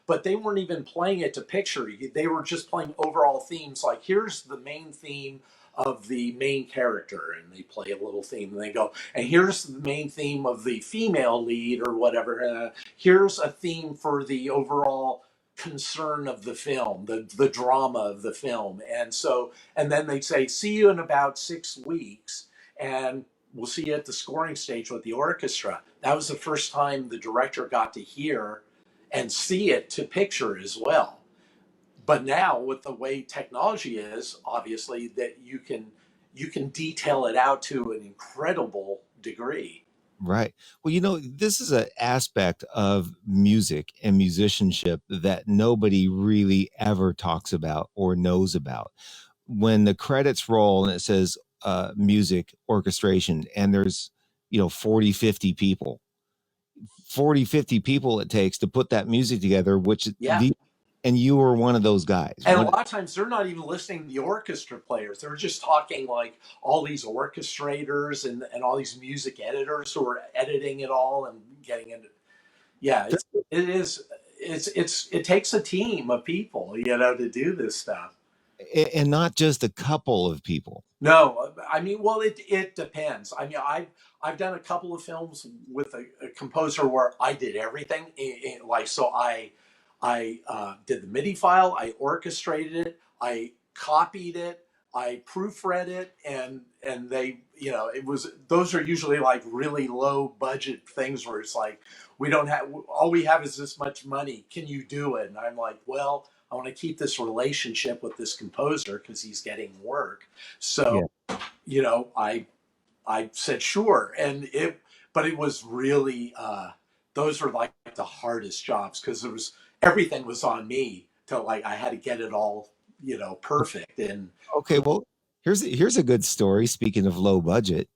but they weren't even playing it to picture. They were just playing overall themes. Like here's the main theme of the main character, and they play a little theme, and they go, and here's the main theme of the female lead or whatever. Here's a theme for the overall concern of the film, the drama of the film. And so, and then they say, see you in about 6 weeks, and we'll see you at the scoring stage with the orchestra. That was the first time the director got to hear and see it to picture as well. But now with the way technology is, obviously that you can detail it out to an incredible degree. right. Well, this is an aspect of music and musicianship that nobody really ever talks about or knows about. When the credits roll and it says music orchestration, and there's 40, 50 people, 40, 50 people it takes to put that music together, which Yeah. the and you were one of those guys. And a What? lot of times they're not even listening to the orchestra players. They're just talking like all these orchestrators and all these music editors who are editing it all and getting it. Yeah, it takes a team of people, to do this stuff. And not just a couple of people. No, I mean, well, it depends. I mean, I've done a couple of films with a composer where I did everything. Like, so I did the MIDI file, I orchestrated it, I copied it, I proofread it, and they, it was those are usually like really low budget things where it's like we don't have all we have is this much money. Can you do it? And I'm like, well, I want to keep this relationship with this composer because he's getting work. Yeah. So, I said sure, but it was really those were like the hardest jobs because everything was on me to like I had to get it all perfect. And Okay. Well, here's a good story. Speaking of low budget,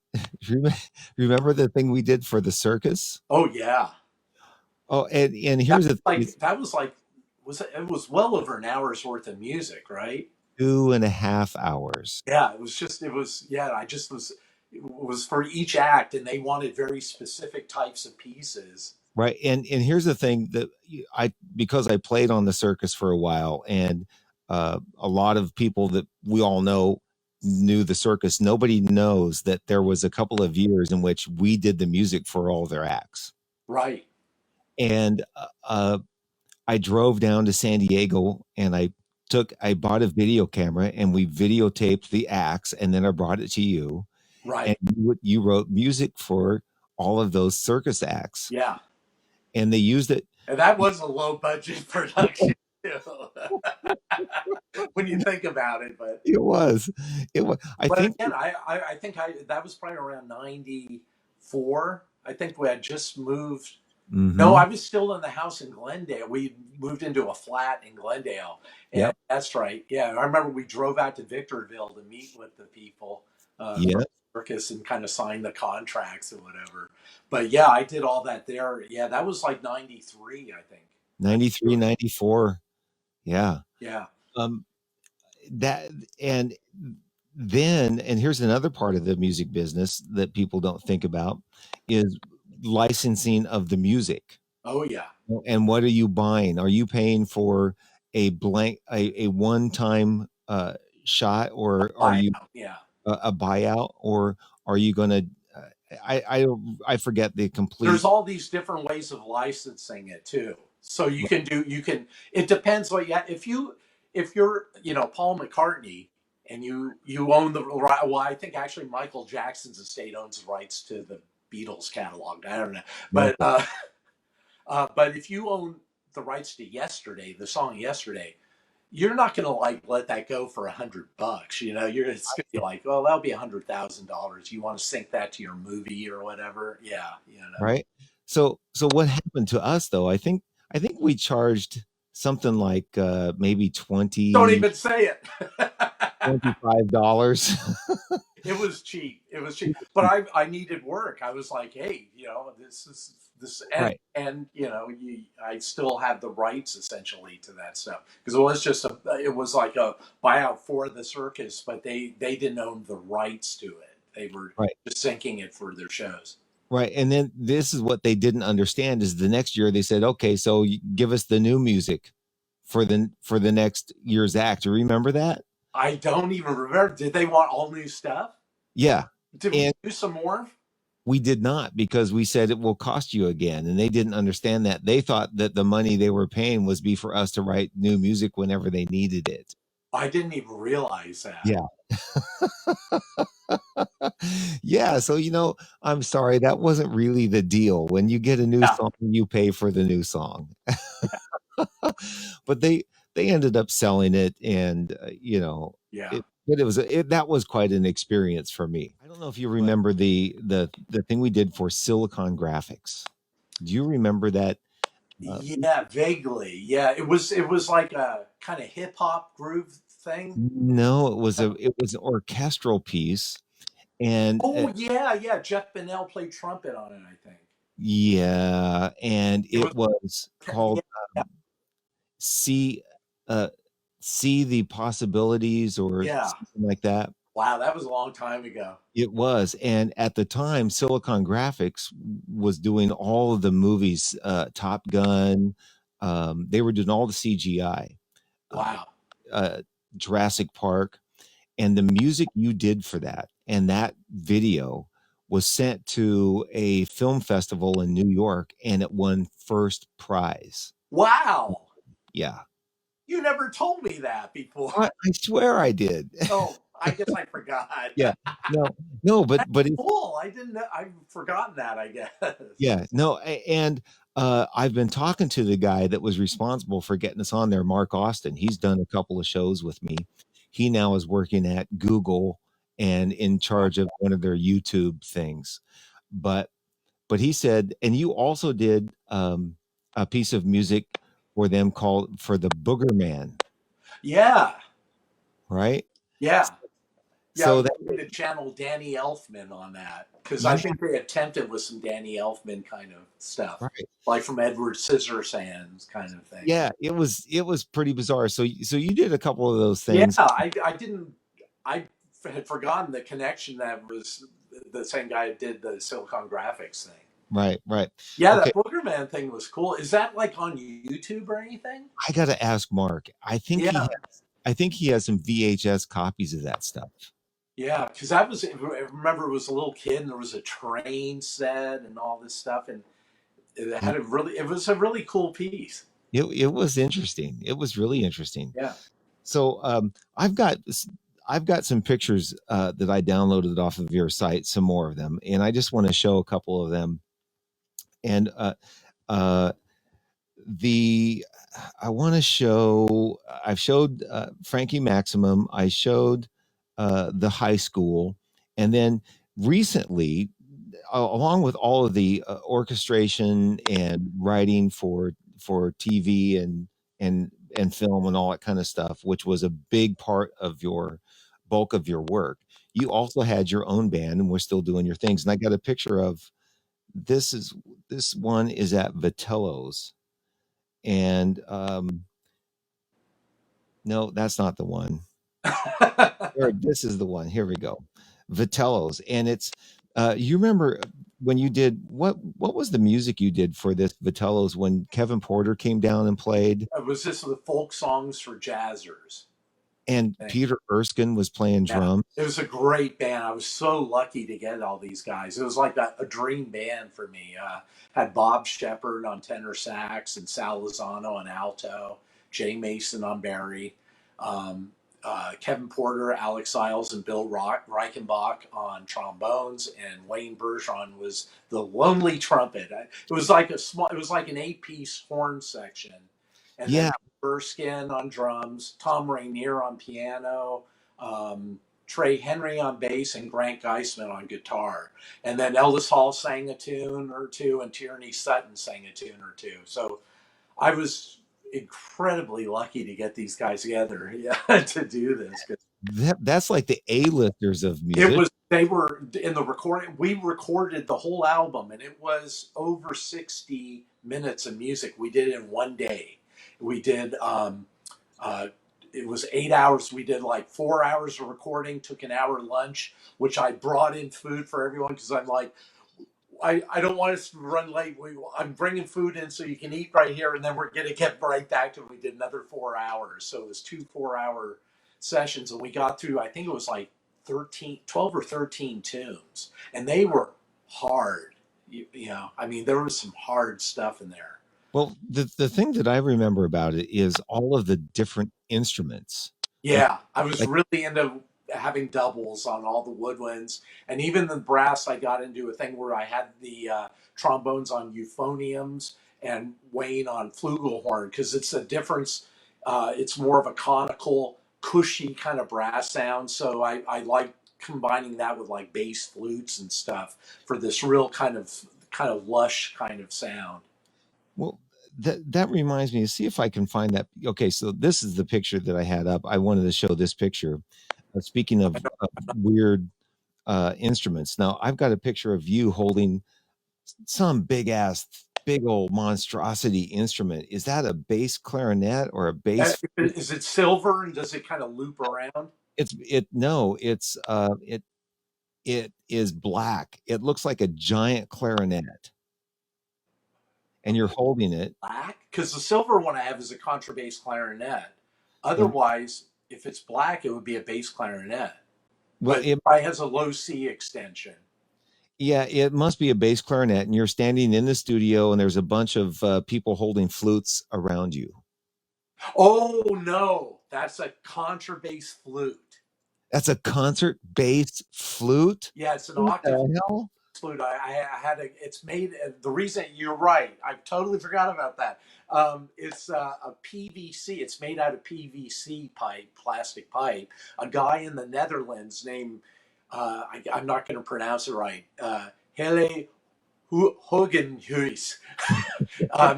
remember the thing we did for the circus? oh yeah, Oh, and that here's the was thing: it's it was well over an hour's worth of music, right? 2.5 hours. Yeah, it was I just was it was for each act, and they wanted very specific types of pieces. Right. And here's the thing that I because I played on the circus for a while, and a lot of people that we all know knew the circus. Nobody knows that there was a couple of years in which we did the music for all their acts. Right, And I drove down to San Diego, and I bought a video camera, and we videotaped the acts, and then I brought it to you, and right, you wrote music for all of those circus acts, yeah. and they used it. And that was a low budget production when you think about it. It was. It was. I But think. again, I think that was probably around 94. I think we had just moved. No, Mm-hmm. I was still in the house in Glendale. We moved into a flat in Glendale, and Yep. that's right. Yeah, I remember we drove out to Victorville to meet with the people from Yeah. the circus and kind of sign the contracts or whatever. But yeah, I did all that there. Yeah, that was like 93, I think. 93, 94. Yeah. Yeah. Um, that and then and here's another part of the music business that people don't think about is licensing of the music. Oh yeah. And what are you buying? Are you paying for a one-time shot, or are you Buyout. Yeah. a buyout, or are you going to I I forget the There's complete. all these different ways of licensing it too. So you can it depends what you if you're Paul McCartney and you own the right. Well, I think actually Michael Jackson's estate owns the rights to the Beatles catalog. I don't know, but Okay. but if you own the rights to Yesterday, the song Yesterday, you're not going to like let that go for $100. You're it's going to be like, oh, that'll be $100,000. You want to sync that to your movie or whatever? Yeah, Right. So what happened to us though? I think we charged something like maybe Don't 20 even say it. $25. It was cheap. It was cheap. But I needed work. I was like, hey, this is this Right. and I still had the rights essentially to that stuff because it was like a buyout for the circus, but they didn't own the rights to it. They were Right. just syncing it for their shows. Right. And then this is what they didn't understand is the next year they said, okay, so give us the new music for the next year's act. Do you remember that? I don't even remember. Did they want all new stuff? Yeah. Did we And do some more? we did not, because we said it will cost you again. And they didn't understand that. They thought that the money they were paying was be for us to write new music whenever they needed it. I didn't even realize that. Yeah. Yeah. So, I'm sorry, that wasn't really the deal. When you get a new Yeah, song, you pay for the new song. But they ended up selling it, and yeah. it but that was quite an experience for me. I don't know if you But remember the thing we did for Silicon Graphics. Do you remember that? Uh, yeah, vaguely. Yeah, it was like a kind of hip hop groove thing. no, it was an orchestral piece, and Oh yeah, yeah. Jeff Bennell played trumpet on it, I think. yeah, and It it was was yeah, called yeah. see uh see the possibilities, or Yeah. something like that. Wow, that was a long time ago. It was, and at the time, Silicon Graphics was doing all of the movies, Top Gun. They were doing all the CGI, uh, Wow. uh, Jurassic Park, and the music you did for that, and that video was sent to a film festival in New York, and it won first prize. Wow. Yeah, You never told me that before. I swear I did. Oh, I guess I forgot. Yeah, no, no, but it's Cool. I didn't know. I've forgotten that, I guess. yeah, no, and I've been talking to the guy that was responsible for getting us on there, Mark Austin. He's done a couple of shows with me. He now is working at Google and in charge of one of their YouTube things. But he said, and you also did a piece of music for them called for the Booger Man, Yeah. right? Yeah. Yeah, I So was that trying to channel Danny Elfman on that because I yeah, think they attempted with some Danny Elfman kind of stuff, right. like from Edward Scissorhands kind of thing. Yeah, it was pretty bizarre. So you did a couple of those Yeah, things. I didn't I had forgotten the connection that was the same guy that did the Silicon Graphics thing. Right, right. Yeah, Okay, that Booger Man thing was cool. Is that like on YouTube or anything? I gotta ask Mark. Yeah, I think he has some VHS copies of that stuff. yeah, because I remember it was a little kid and there was a train set and all this stuff and It, it was a really cool piece. it was interesting. It was really interesting. Yeah. So I've got some pictures that I downloaded off of your site, some more of them, and I just want to show a couple of them. And uh, the I want to show. I've showed Frankie Maximum. I showed the high school, and then recently, along with all of the orchestration and writing for TV and film and all that kind of stuff, which was a big part of your bulk of your work. You also had your own band, and we're still doing your things. And I got a picture of this. Is this one is at Vitello's, and no, that's not the one. Here, this is the one. Here we go. Vitello's, and it's you remember when you did what was the music you did for this Vitello's when Kevin Porter came down and played Was this the folk songs for jazzers? and Peter Erskine was playing Yeah, drums? it was a great band. I was so lucky to get all these guys. It was like a dream band for me. Had Bob Shepard on tenor sax and Sal Lozano on alto, Jay Mason on bari, um, Kevin Porter, Alex Isles, and Bill Reichenbach on trombones, and Wayne Bergeron was the lonely trumpet. It was like it was like an eight-piece horn section, and then Yeah. Erskine on drums, Tom Rainier on piano, Trey Henry on bass, and Grant Geisman on guitar. And then Ellis Hall sang a tune or two, and Tierney Sutton sang a tune or two. So I was incredibly lucky to get these guys together, yeah, to do this. That's like the A-listers of It music. was they were in the recording. We recorded the whole album, and it was over 60 minutes of music. We did it in one day. We did uh, it was 8 hours. We did like 4 hours of recording, took an hour lunch, which I brought in food for everyone because I'm like, I don't want us to run late. I'm bringing food in so you can eat right here, and then we're going to get right back to it. We did another 4 hours. So it was two 4 hour sessions, and we got through, I think it was like 13, 12 or 13 tunes, and they were hard. You know, I mean, there was some hard stuff in there. Well, the thing that I remember about it is all of the different instruments. Like Yeah, I was like really into having doubles on all the woodwinds, and even the brass. I got into a thing where I had the trombones on euphoniums and Wayne on flugelhorn because it's a difference. It's more of a conical, cushy kind of brass sound. So I like combining that with like bass flutes and stuff for this real kind of lush kind of sound. well, that reminds me to see if I can find that. Okay, so this is the picture that I had up. I wanted to show this picture. Speaking of weird instruments, now I've got a picture of you holding some big ass, big old monstrosity instrument. Is that a bass clarinet or a bass? Is it silver and does it kind of loop around? It no, it is black. It looks like a giant clarinet, and you're holding it. Black? Because the silver one I have is a contrabass clarinet. The Otherwise, if it's black, it would be a bass clarinet. well, But it it probably has a low C extension. yeah, it must be a bass clarinet, and you're standing in the studio, and there's a bunch of people holding flutes around you. Oh no, that's a contrabass flute. That's a concert bass flute. Yeah, it's an What octave the hell? flute. I had a. It's made. The reason you're right, I totally forgot about that. It's a PVC. It's made out of PVC pipe, plastic pipe. A guy in the Netherlands named I'm not going to pronounce it right. Hele Hogenhuis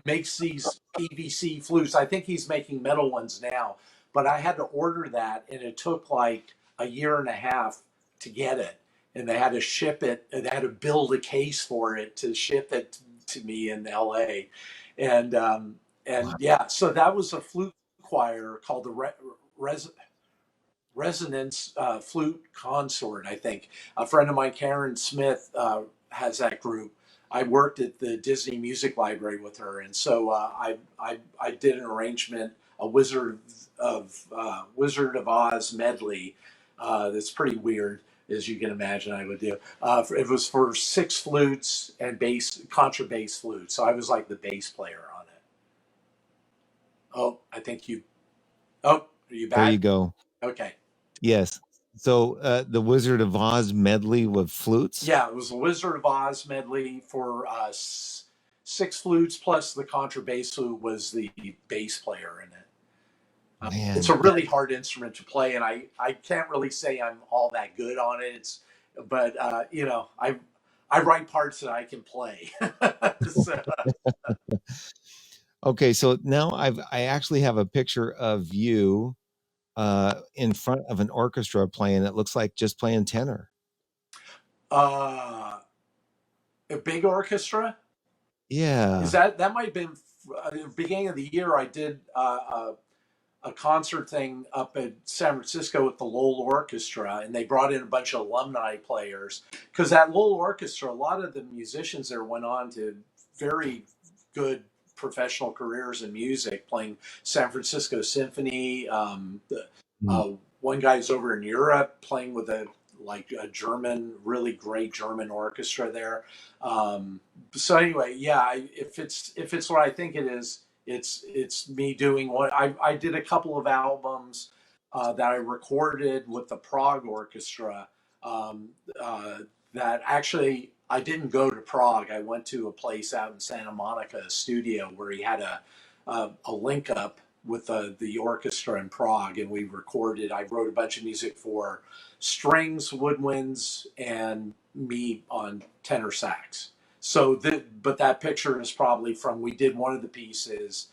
makes these PVC flutes. I think he's making metal ones now, but I had to order that, and it took like a year and a half to get it. And they had to ship it, and they had to build a case for it to ship it to me in LA. And yeah, so that was a flute choir called the Res- Resonance Flute Consort, I think. A friend of mine, Karen Smith, has that group. I worked at the Disney Music Library with her, and so I did an arrangement, a Wizard of Oz medley. That's pretty weird, as you can imagine. I would do. It was for six flutes and bass, contrabass flute. So I was like the bass player on it. Oh, I think you. Oh, are you There you back? go. Okay. Yes. So the Wizard of Oz medley with flutes. Yeah, it was a Wizard of Oz medley for six flutes plus the contrabass flute was the bass player in it. It's Man, a really hard instrument to play, and I can't really say I'm all that good on it. But you know, I write parts that I can play. So, okay, so now I actually have a picture of you in front of an orchestra playing. It looks like just playing tenor. uh, a big orchestra is Yeah. that might have been the beginning of the year. I did a concert thing up in San Francisco with the Lowell Orchestra, and they brought in a bunch of alumni players because that Lowell Orchestra, a lot of the musicians there went on to very good professional careers in music, playing San Francisco Symphony. Mm. Uh, one guy's over in Europe playing with a German, really great German orchestra there. So anyway, yeah, if it's what I think it is, it's me doing what I did a couple of albums that I recorded with the Prague Orchestra. Um, uh, that actually I didn't go to Prague. I went to a place out in Santa Monica, a studio where he had a link up with the orchestra in Prague, and we recorded. I wrote a bunch of music for strings, woodwinds, and me on tenor sax. But that picture is probably from we did one of the pieces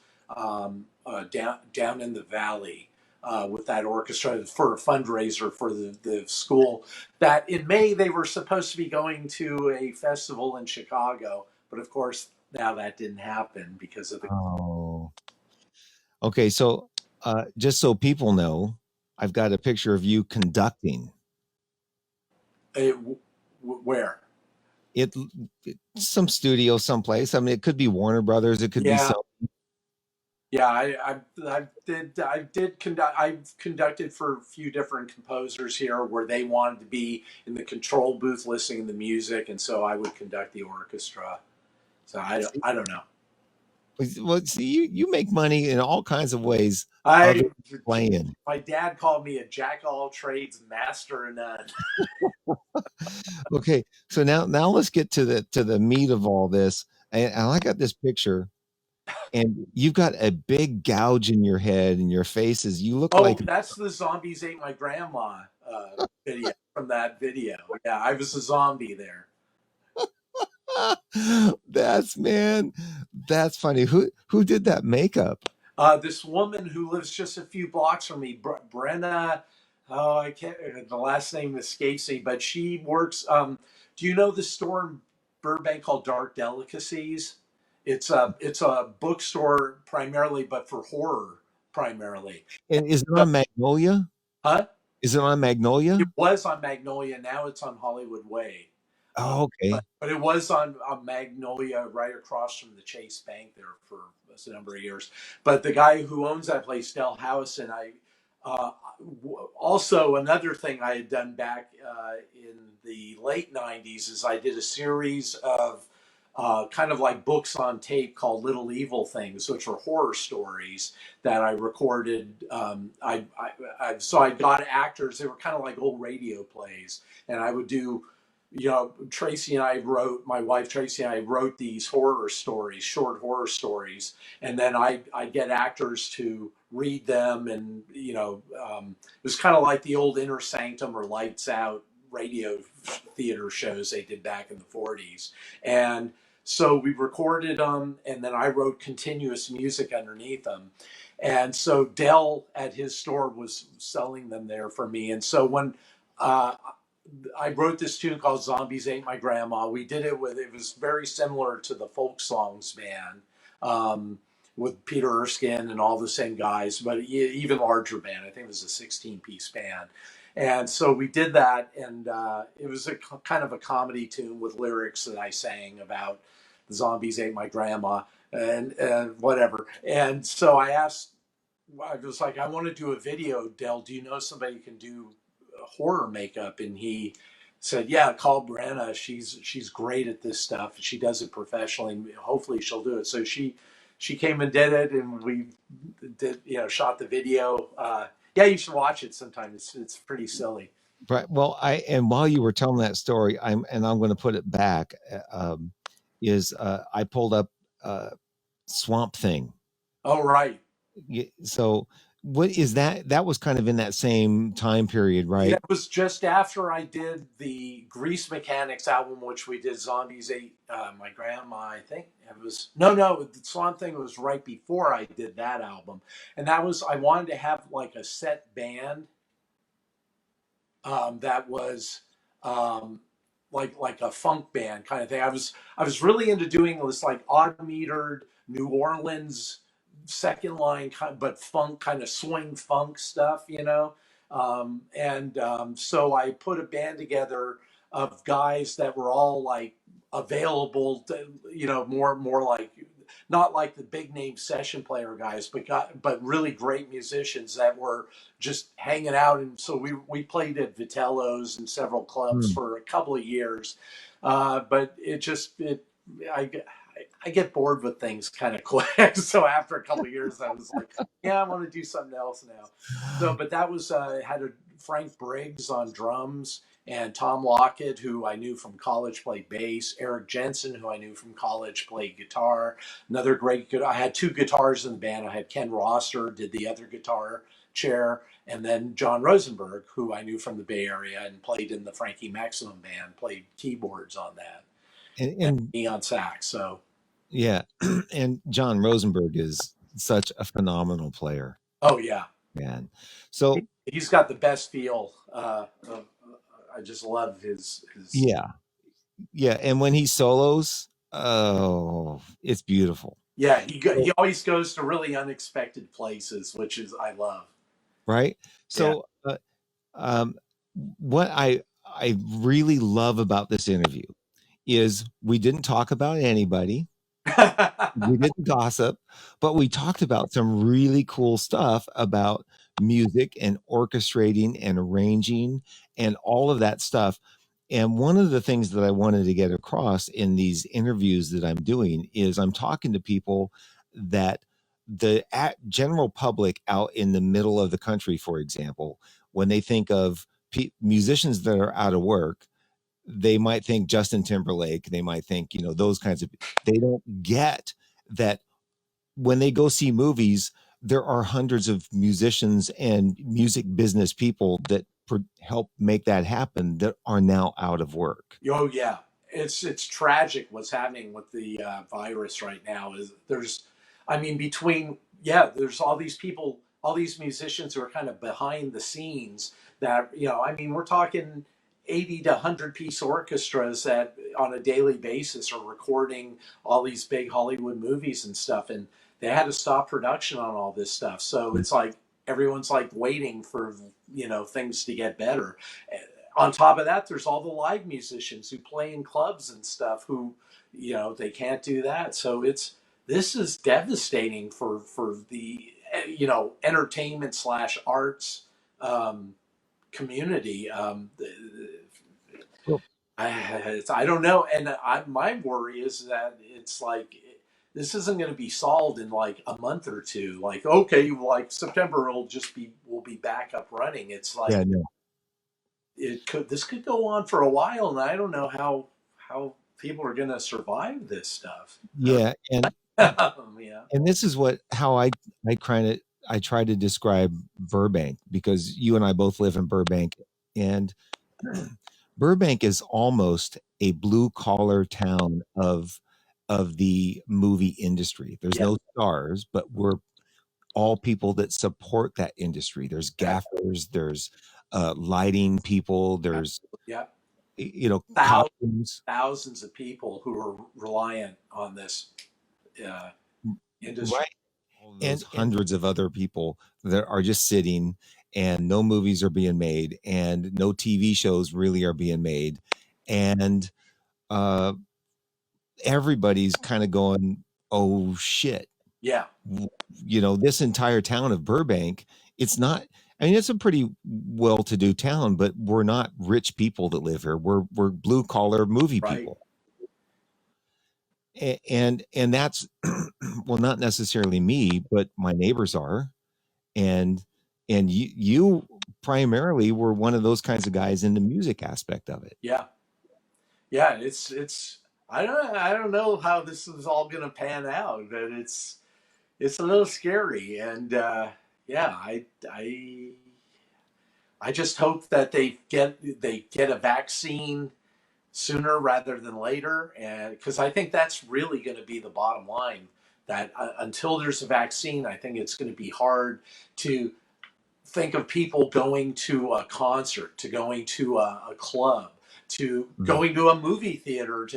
down in the valley with that orchestra for a fundraiser for the school. That in May they were supposed to be going to a festival in Chicago, but of course now that didn't happen because of the. Oh. Okay, so just so people know, I've got a picture of you conducting. It, where? It, some studio someplace. I mean, it could be Warner Brothers. It could be Yeah, some. yeah. I did conduct. I've conducted for a few different composers here where they wanted to be in the control booth listening to the music, and so I would conduct the orchestra. So I don't know. Well, see, you make money in all kinds of ways other I than playing. my dad called me a jack of all trades, master of none. Okay, so now let's get to the meat of all this. And I got this picture, and you've got a big gouge in your head and your faces. You look Oh, like that's the zombies ate my grandma video from that video. Yeah, I was a zombie there. that's man, that's funny. Who did that makeup? This woman who lives just a few blocks from me, Brenna. Oh, I can't. The last name escapes me, but she works. Do you know the store in Burbank called Dark Delicacies? It's a bookstore primarily, but for horror primarily. And is it So, on Magnolia? huh? Is it on It Magnolia? was on Magnolia. Now it's on Hollywood Way. Oh, But okay. but it was on Magnolia, right across from the Chase Bank there for a number of years. But the guy who owns that place, Del Howison, uh, also another thing I had done back in the late '90s is I did a series of kind of like books on tape called Little Evil Things, which are horror stories that I recorded. So I got actors; they were kind of like old radio plays, and I would do. Tracy and I wrote, my wife Tracy and I wrote these horror stories, short horror stories, and then I get actors to read them, and it was kind of like the old Inner Sanctum or Lights Out radio theater shows they did back in the '40s, and so we recorded them, and then I wrote continuous music underneath them, and so Dell at his store was selling them there for me, and so when uh, I wrote this tune called "Zombies Ate My Grandma." We did it with. It was very similar to the folk songs band, with Peter Erskine and all the same guys, but even larger band. I think it was a 16-piece band, and so we did that, and it was a kind of a comedy tune with lyrics that I sang about the zombies ate my grandma and whatever. And so I was like, I want to do a video. Dell, do you know somebody who can do horror makeup? And he said, yeah, call Brenna. She's great at this stuff. She does it professionally. Hopefully she'll do it. So she came and did it, and we did shot the video. Yeah, you should watch it sometime. It's pretty silly. Right. Well, I and while you were telling that story, I'm going to put it back. Is I pulled up. Swamp Thing. Oh, right. So what is that? That was kind of in that same time period, Yeah, right? it was just after I did the Grease Mechanics album, which we did Zombies Ate My Grandma, I think. It was, no, the Swan Thing was right before I did that album. And that was, I wanted to have like a set band that was um, like a funk band kind of thing. I was really into doing this like odd metered New Orleans second line kind, but funk kind of swing funk stuff, you know. And so I put a band together of guys that were all like available to, you know, more like not like the big name session player guys, but really great musicians that were just hanging out. And so we played at Vitello's and several clubs Hmm. for a couple of years. But I, I get bored with things kind of quick. So after a couple of years, I was like, yeah, I want to do something else now. So, but that was, had a Frank Briggs on drums and Tom Lockett, who I knew from college, played bass. Eric Jensen, who I knew from college, played guitar. Another great good. I had two guitars in the band. I had Ken Rosser did the other guitar chair, and then John Rosenberg, who I knew from the Bay Area and played in the Frankie Maximum band, played keyboards on that, and And me on sax. So, yeah, and John Rosenberg is such a phenomenal player, oh yeah, man. So he's got the best feel. I just love his. yeah, yeah, and when he solos, oh, it's beautiful, Yeah, he so, always goes to really unexpected places, which is I love. right? Yeah. So um, what I really love about this interview is we didn't talk about anybody. We didn't gossip, but we talked about some really cool stuff about music and orchestrating and arranging and all of that stuff. And one of the things that I wanted to get across in these interviews that I'm doing is I'm talking to people that general public out in the middle of the country, for example, when they think of musicians that are out of work, they might think Justin Timberlake, they might think, those kinds of, they don't get that when they go see movies, there are hundreds of musicians and music business people that help make that happen that are now out of work. Oh yeah, it's tragic what's happening with the virus right now. Is there's, I mean, between there's all these people, all these musicians who are kind of behind the scenes that I mean, we're talking 80 to 100 piece orchestras that on a daily basis are recording all these big Hollywood movies and stuff, and they had to stop production on all this stuff. So it's like everyone's like waiting for things to get better. On top of that, there's all the live musicians who play in clubs and stuff who, they can't do that. So this is devastating for the entertainment slash arts um, community. Well, I don't know, and my worry is that it's like this isn't going to be solved in like a month or two. Like okay, like September we'll be back up running. It's yeah, like no, this could go on for a while, and I don't know how people are going to survive this stuff. yeah, Yeah, and this is how I kind of I try to describe Burbank, because you and I both live in Burbank, and Burbank is almost a blue collar town of the movie industry. There's yeah, no stars, but we're all people that support that industry. There's exactly. gaffers, there's lighting people, there's Yeah, thousands costumes, thousands of people who are reliant on this uh, industry. right? All of those hundreds of other people that are just sitting, and no movies are being made, and no TV shows really are being made, and uh, everybody's kind of going, "Oh shit." Yeah, This entire town of Burbank, it's not, I mean, it's a pretty well-to-do town, but we're not rich people that live here. We're blue-collar movie right. people. And that's well, not necessarily me, but my neighbors are. And you primarily were one of those kinds of guys in the music aspect of it. Yeah, yeah. It's. I don't know how this is all going to pan out, but it's a little scary, and yeah, I just hope that they get a vaccine sooner rather than later, and because I think that's really going to be the bottom line. That until there's a vaccine, I think it's going to be hard to think of people going to a concert, to going to a club, to Mm. going to a movie theater.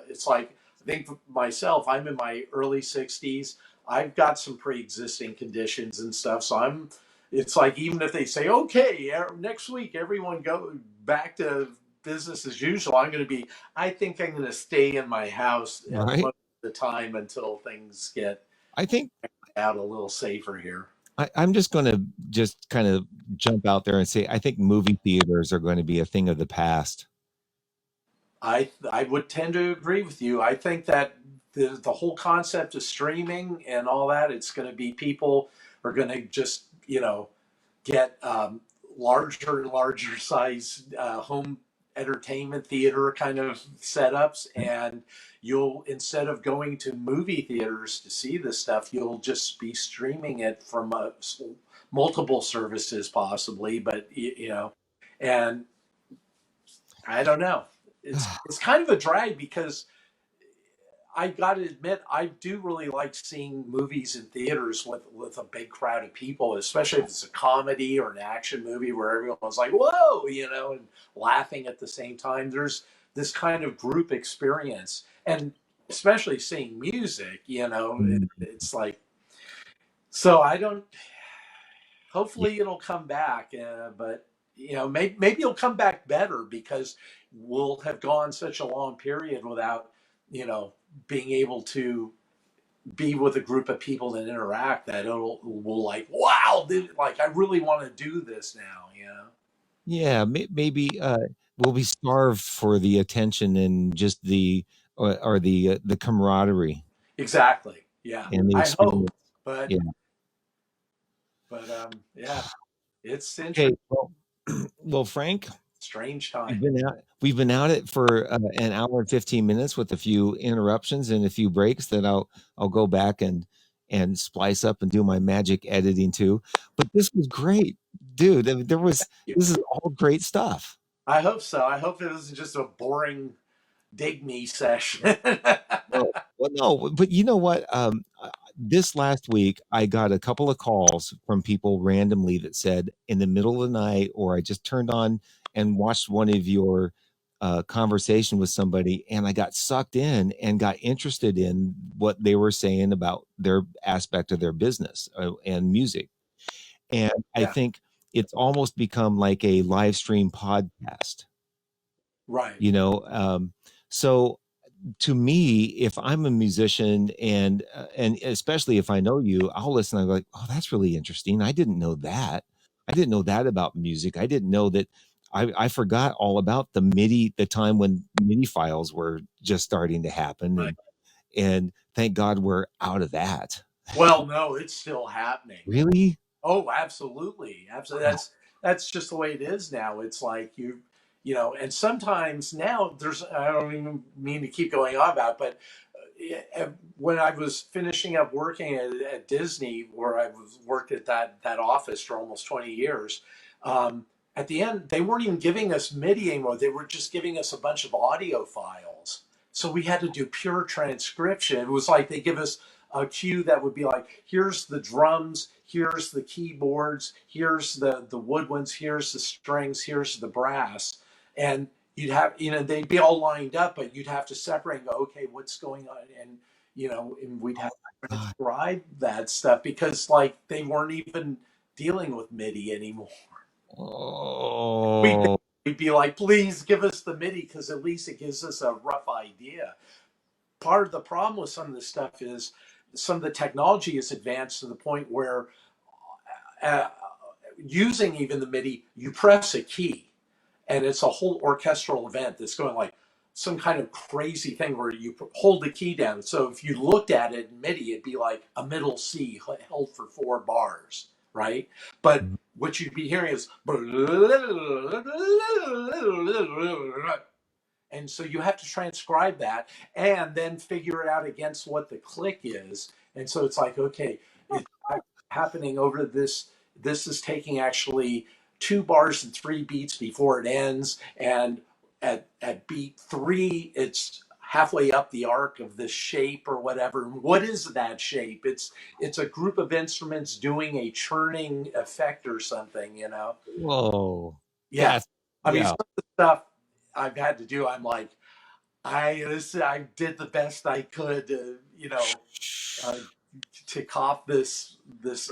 It's like I think for myself, I'm in my early 60s. I've got some pre-existing conditions and stuff, so I'm. It's like even if they say, okay, next week everyone go back to business as usual, I'm going to be. I think I'm going to stay in my house Right. most of the time until things get I think out a little safer here. I'm just going to just kind of jump out there and say I think movie theaters are going to be a thing of the past. I would tend to agree with you. I think that the whole concept of streaming and all that, it's going to be people are going to just get larger and larger size home entertainment theater kind of setups, and you'll instead of going to movie theaters to see this stuff, you'll just be streaming it from multiple services possibly, but and I don't know. It's kind of a drag because I got to admit I do really like seeing movies in theaters with a big crowd of people, especially if it's a comedy or an action movie where everyone's like whoa, and laughing at the same time. There's this kind of group experience, and especially seeing music. It's like so I don't. Yeah. Hopefully it'll come back, but maybe it'll come back better because we'll have gone such a long period without you know being able to be with a group of people and interact that will like wow, like I really want to do this now. Yeah, maybe we'll be starved for the attention and just or the camaraderie Exactly, yeah, and the I hope, experience. but Yeah. yeah, it's interesting. Okay. Well, well, Frank, Strange time. we've been out it for an hour and 15 minutes with a few interruptions and a few breaks that I'll go back and splice up and do my magic editing too. But this was great, dude. I mean, this is all great stuff. I hope so. I hope it wasn't just a boring dig me session. No, well, no, but you know what? This last week, I got a couple of calls from people randomly that said in the middle of the night, or I just turned on and watched one of your conversation with somebody, and I got sucked in and got interested in what they were saying about their aspect of their business and music. And I Yeah, think it's almost become like a live stream podcast, right. you know. So to me, if I'm a musician and especially if I know you, I'll listen. I'm like, oh, that's really interesting. I didn't know that. I didn't know that about music. I didn't know that. I forgot all about the MIDI, the time when MIDI files were just starting to happen, Right. and thank God we're out of that. Well, no, it's still happening. Really? Oh, absolutely, absolutely. That's just the way it is now. It's like and sometimes now there's. I don't even mean to keep going on about, but when I was finishing up working at Disney, where I was worked at that office for almost 20 years, at the end they weren't even giving us MIDI anymore. They were just giving us a bunch of audio files. So we had to do pure transcription. It was like they give us a cue that would be like, here's the drums, here's the keyboards, here's the woodwinds, here's the strings, here's the brass, and you'd have they'd be all lined up, but you'd have to separate and go, okay, what's going on, and and we'd have to God. transcribe that stuff because like they weren't even dealing with MIDI anymore. We'd, Oh, we'd be like, please give us the MIDI because at least it gives us a rough idea. Part of the problem with some of this stuff is some of the technology is advanced to the point where uh, using even the MIDI, you press a key and it's a whole orchestral event that's going like some kind of crazy thing where you hold the key down. So if you looked at it in MIDI, it'd be like a middle C held for 4 bars, right? But what you'd be hearing is And so you have to transcribe that and then figure it out against what the click is. And so it's like, okay, it's happening over this. This is taking actually 2 bars and 3 beats before it ends. And at beat 3, it's halfway up the arc of this shape or whatever. What is that shape? It's a group of instruments doing a churning effect or something, you know? Whoa. Yeah. That's I mean, some yeah. of the stuff I've had to do, I'm like, I did the best I could, uh, to cop this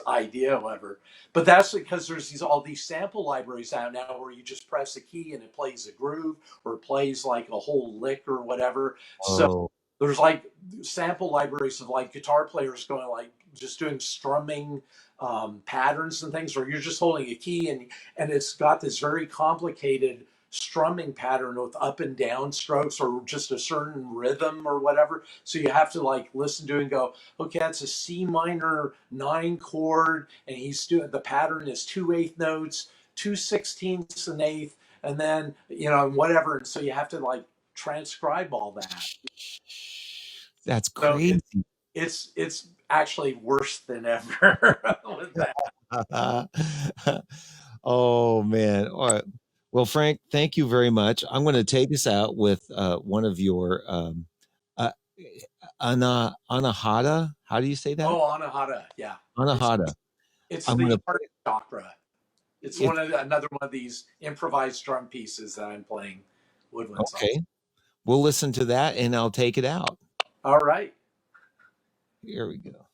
idea, whatever. But that's because there's all these sample libraries out now where you just press a key and it plays a groove or it plays like a whole lick or whatever. So Oh, there's like sample libraries of like guitar players going like just doing strumming patterns and things where you're just holding a key and it's got this very complicated strumming pattern with up and down strokes or just a certain rhythm or whatever. So you have to like listen to it and go, okay, that's a C minor 9 chord, and he's doing the pattern is 2/8 notes, 2/16 an eighth, and then whatever. And so you have to like transcribe all that. that's So crazy. it's actually worse than ever with that. Oh man. All right. Well, Frank, thank you very much. I'm going to take us out with one of your uh, anahata. How do you say that? Oh, anahata, yeah, it's Anahata. it's I'm going the to heart chakra. It's it's another one of these improvised drum pieces that I'm playing woodwinds on. okay. We'll listen to that and I'll take it out. All right. Here we go.